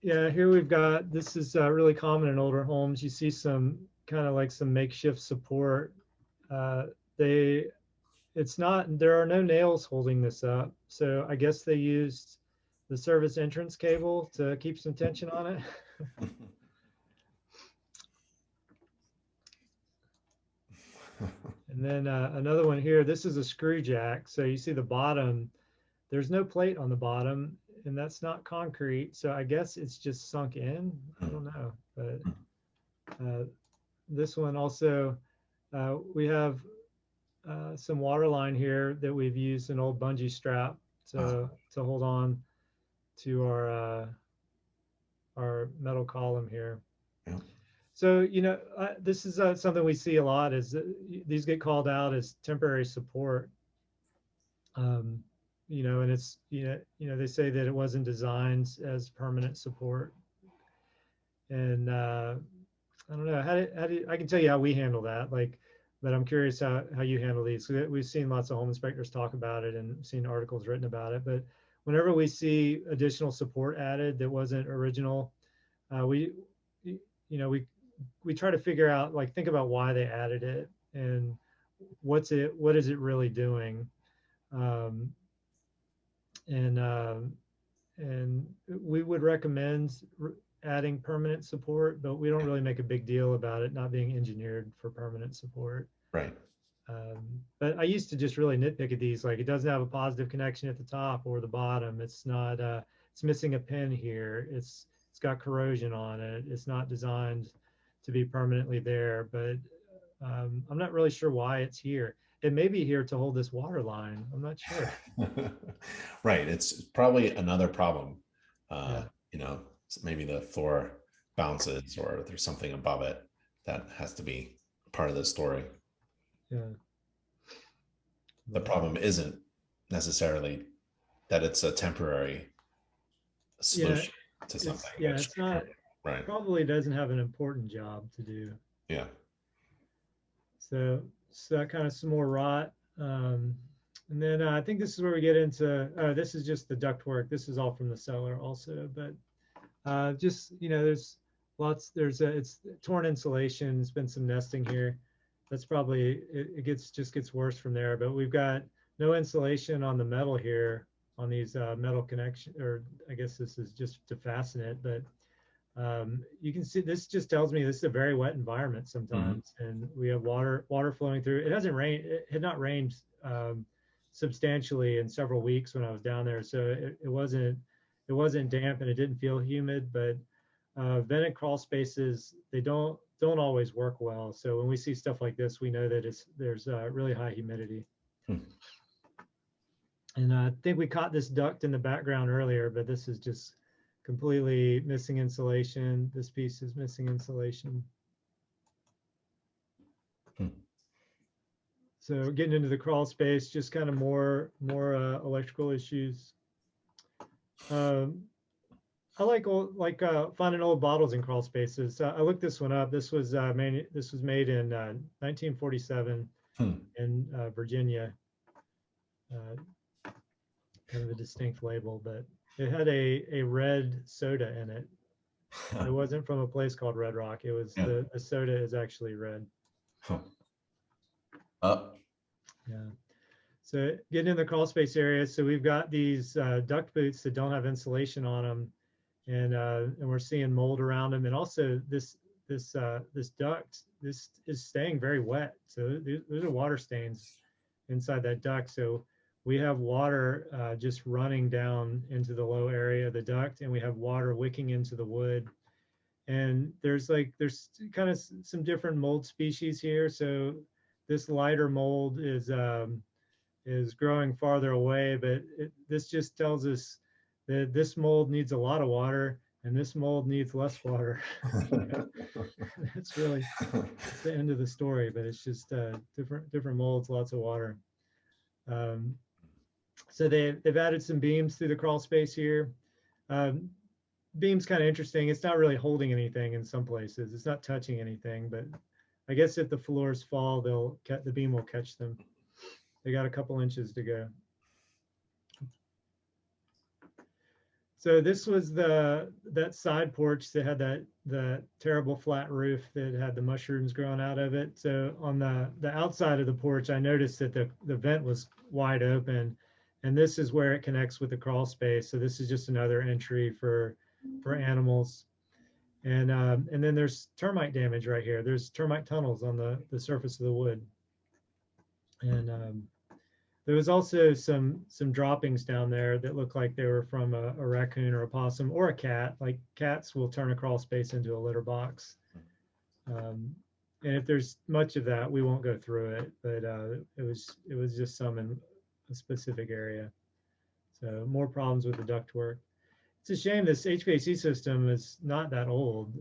yeah, here we've got, this is really common in older homes. You see some kind of like some makeshift support. There are no nails holding this up. So I guess they used the service entrance cable to keep some tension on it. And then another one here, this is a screw jack. So you see the bottom, there's no plate on the bottom, and that's not concrete. So I guess it's just sunk in. I don't know. But this one also, we have some water line here that we've used an old bungee strap to hold on to our metal column here. Yeah. So, you know, this is something we see a lot, is these get called out as temporary support. You know, and it's, you know, they say that it wasn't designed as permanent support. And I don't know, how do I can tell you how we handle that, like, but I'm curious how you handle these. We've seen lots of home inspectors talk about it and seen articles written about it. But whenever we see additional support added that wasn't original, we try to figure out, like, think about why they added it and what is it really doing. And we would recommend adding permanent support, but we don't really make a big deal about it not being engineered for permanent support. Right. But I used to just really nitpick at these, like, it doesn't have a positive connection at the top or the bottom. It's not, it's missing a pin here. It's got corrosion on it. It's not designed to be permanently there, but I'm not really sure why it's here. it may be here to hold this water line. I'm not sure. Right. It's probably another problem. Yeah. You know, maybe the floor bounces or there's something above it that has to be part of the story. Yeah. The But, problem isn't necessarily that it's a temporary yeah. solution to something Yeah. that's It's not, structural. Right. probably doesn't have an important job to do. Yeah. So, so that kind of some more rot. And then I think this is where we get into, this is just the duct work. This is all from the cellar also, but just, you know, there's lots, it's torn insulation. There's been some nesting here. That's probably, it gets, just gets worse from there, but we've got no insulation on the metal here on these metal connection, or I guess this is just to fasten it, but you can see this just tells me this is a very wet environment Mhm. sometimes, and we have water flowing through. It hasn't rained. It had not rained substantially in several weeks when I was down there, so it wasn't damp and it didn't feel humid. But vented crawl spaces, they don't always work well. So when we see stuff like this, we know that there's really high humidity. Hmm. And I think we caught this duct in the background earlier, but this is just completely missing insulation. This piece is missing insulation. Hmm. So getting into the crawl space, just kind of more electrical issues. Um, I like finding old bottles in crawl spaces. I looked this one up. This was made in 1947 Hmm. in Virginia. Kind of a distinct label, but it had a red soda in it. It wasn't from a place called Red Rock. It was Yeah. the soda is actually red. Huh. Up. Yeah. So getting in the crawl space area, so we've got these duct boots that don't have insulation on them, and we're seeing mold around them, and also this duct, this is staying very wet. So those are water stains inside that duct. So we have water just running down into the low area of the duct, and we have water wicking into the wood. And there's kind of some different mold species here. So this lighter mold is growing farther away, but this just tells us that this mold needs a lot of water and this mold needs less water. That's really, it's the end of the story, but it's just different molds, lots of water. Um, so they've added some beams through the crawl space here. Um, beam's kind of interesting. It's not really holding anything in some places. It's not touching anything, but I guess if the floors fall, the beam will catch them. They got a couple inches to go. So this was that side porch that had the terrible flat roof that had the mushrooms growing out of it. So on the outside of the porch, I noticed that the vent was wide open, and this is where it connects with the crawl space. So this is just another entry for animals. And then there's termite damage right here. There's termite tunnels on the surface of the wood, and there was also some droppings down there that looked like they were from a raccoon or a possum or a cat. Like cats will turn a crawl space into a litter box. And if there's much of that, we won't go through it. But it was just some in a specific area. So more problems with the ductwork. It's a shame this HVAC system is not that old,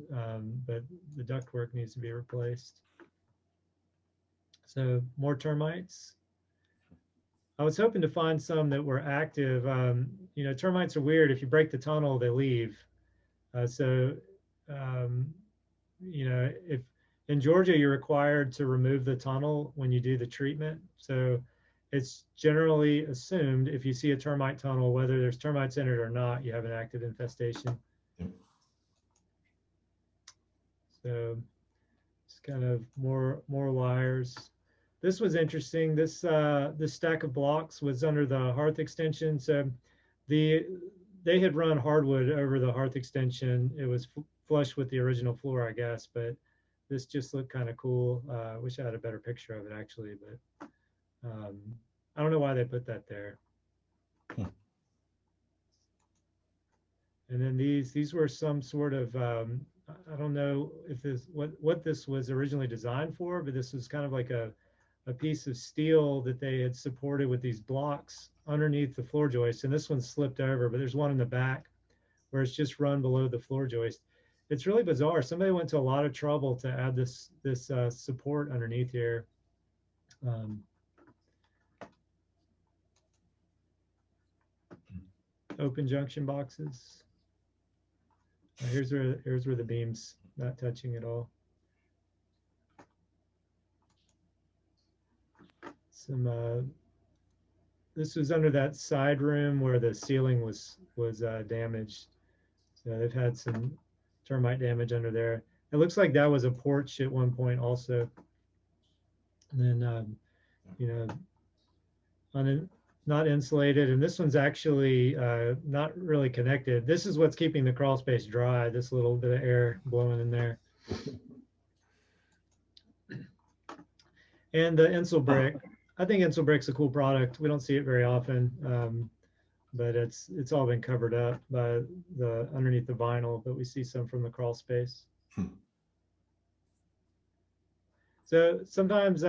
but the ductwork needs to be replaced. So more termites. I was hoping to find some that were active. You know, termites are weird. If you break the tunnel, they leave. So, you know, if in Georgia, you're required to remove the tunnel when you do the treatment. So it's generally assumed if you see a termite tunnel, whether there's termites in it or not, you have an active infestation. Yep. So it's kind of more wires. This was interesting. This stack of blocks was under the hearth extension. So they had run hardwood over the hearth extension. It was flush with the original floor, I guess, but this just looked kind of cool. I wish I had a better picture of it actually, but I don't know why they put that there. And then these were some sort of I don't know if this what this was originally designed for, but this was kind of like a a piece of steel that they had supported with these blocks underneath the floor joist. And this one slipped over, but there's one in the back where it's just run below the floor joist. It's really bizarre. Somebody went to a lot of trouble to add this support underneath here. Open junction boxes. Here's where the beam's not touching at all. This was under that side room where the ceiling was damaged. So they've had some termite damage under there. It looks like that was a porch at one point also. And then, you know, not insulated. And this one's actually not really connected. This is what's keeping the crawl space dry, this little bit of air blowing in there. And the Insul brick. I think Insul brick's a cool product. We don't see it very often, but it's all been covered up by the underneath the vinyl, but we see some from the crawl space. So sometimes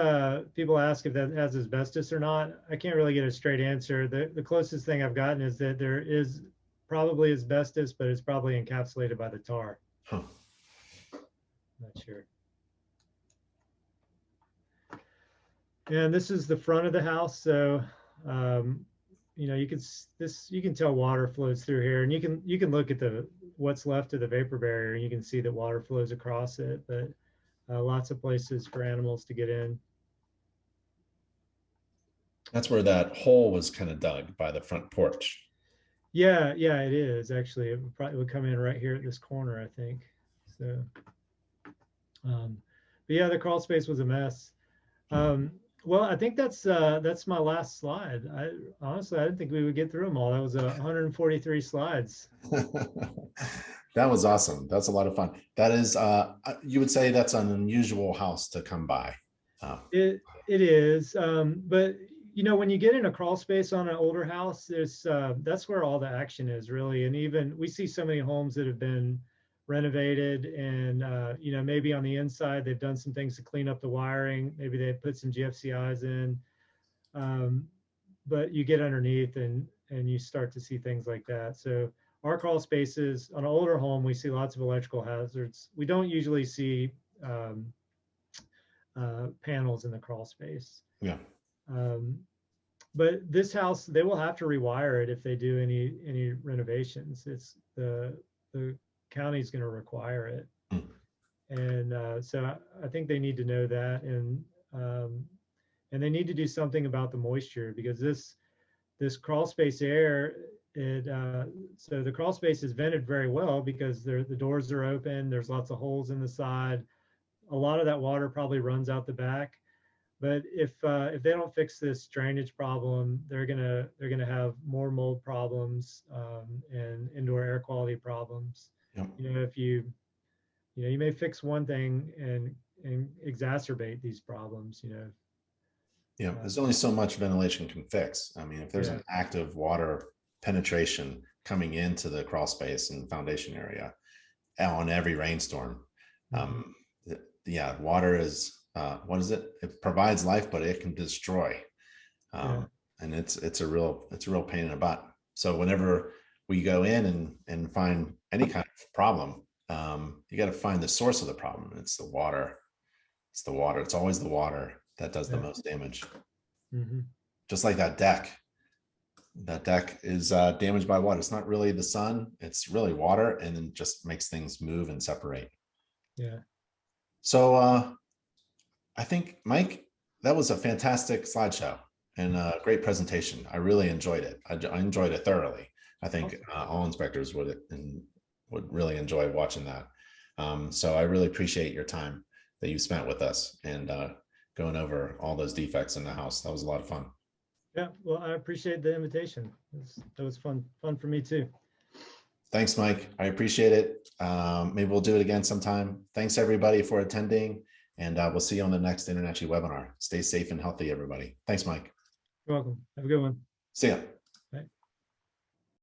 people ask if that has asbestos or not. I can't really get a straight answer. The closest thing I've gotten is that there is probably asbestos, but it's probably encapsulated by the tar. Huh. Not sure. And this is the front of the house. So, you know, you can tell water flows through here, and you can look at what's left of the vapor barrier, and you can see that water flows across it, but lots of places for animals to get in. That's where that hole was kind of dug by the front porch. Yeah, it is actually. It probably would come in right here at this corner, I think. So, but yeah, the crawl space was a mess. Well, I think that's my last slide. Honestly, I didn't think we would get through them all. That was 143 slides. That was awesome. That's a lot of fun. That is, you would say that's an unusual house to come by. It is, but you know, when you get in a crawl space on an older house, that's where all the action is really. And even we see so many homes that have been renovated, and you know, maybe on the inside they've done some things to clean up the wiring. Maybe they put some GFCIs in, but you get underneath and you start to see things like that. So our crawl spaces on an older home, we see lots of electrical hazards. We don't usually see panels in the crawl space. Yeah. But this house, they will have to rewire it if they do any renovations. It's the county's going to require it. And so I think they need to know that, and they need to do something about the moisture, because this crawl space air, so the crawl space is vented very well because the doors are open. There's lots of holes in the side. A lot of that water probably runs out the back. But if they don't fix this drainage problem, they're gonna have more mold problems and indoor air quality problems. Yep. You know, you may fix one thing and exacerbate these problems. You know. Yeah, there's only so much ventilation can fix. I mean, if there's an active water penetration coming into the crawl space and foundation area on every rainstorm, yeah, water is. What is it? It provides life, but it can destroy, and it's a real pain in the butt. So whenever we go in and find any kind of problem, you got to find the source of the problem. It's the water. It's the water. It's always the water that does the most damage. Just like that deck. That deck is damaged by water. It's not really the sun. It's really water, and then just makes things move and separate. Yeah. So. I think, Mike, that was a fantastic slideshow and a great presentation. I really enjoyed it. I enjoyed it thoroughly. I think all inspectors would really enjoy watching that. So I really appreciate your time that you spent with us and going over all those defects in the house. That was a lot of fun. Yeah, well, I appreciate the invitation. That was fun for me too. Thanks, Mike. I appreciate it. Maybe we'll do it again sometime. Thanks everybody for attending. And we'll see you on the next InterNACHI webinar. Stay safe and healthy, everybody. Thanks, Mike. You're welcome. Have a good one. See ya.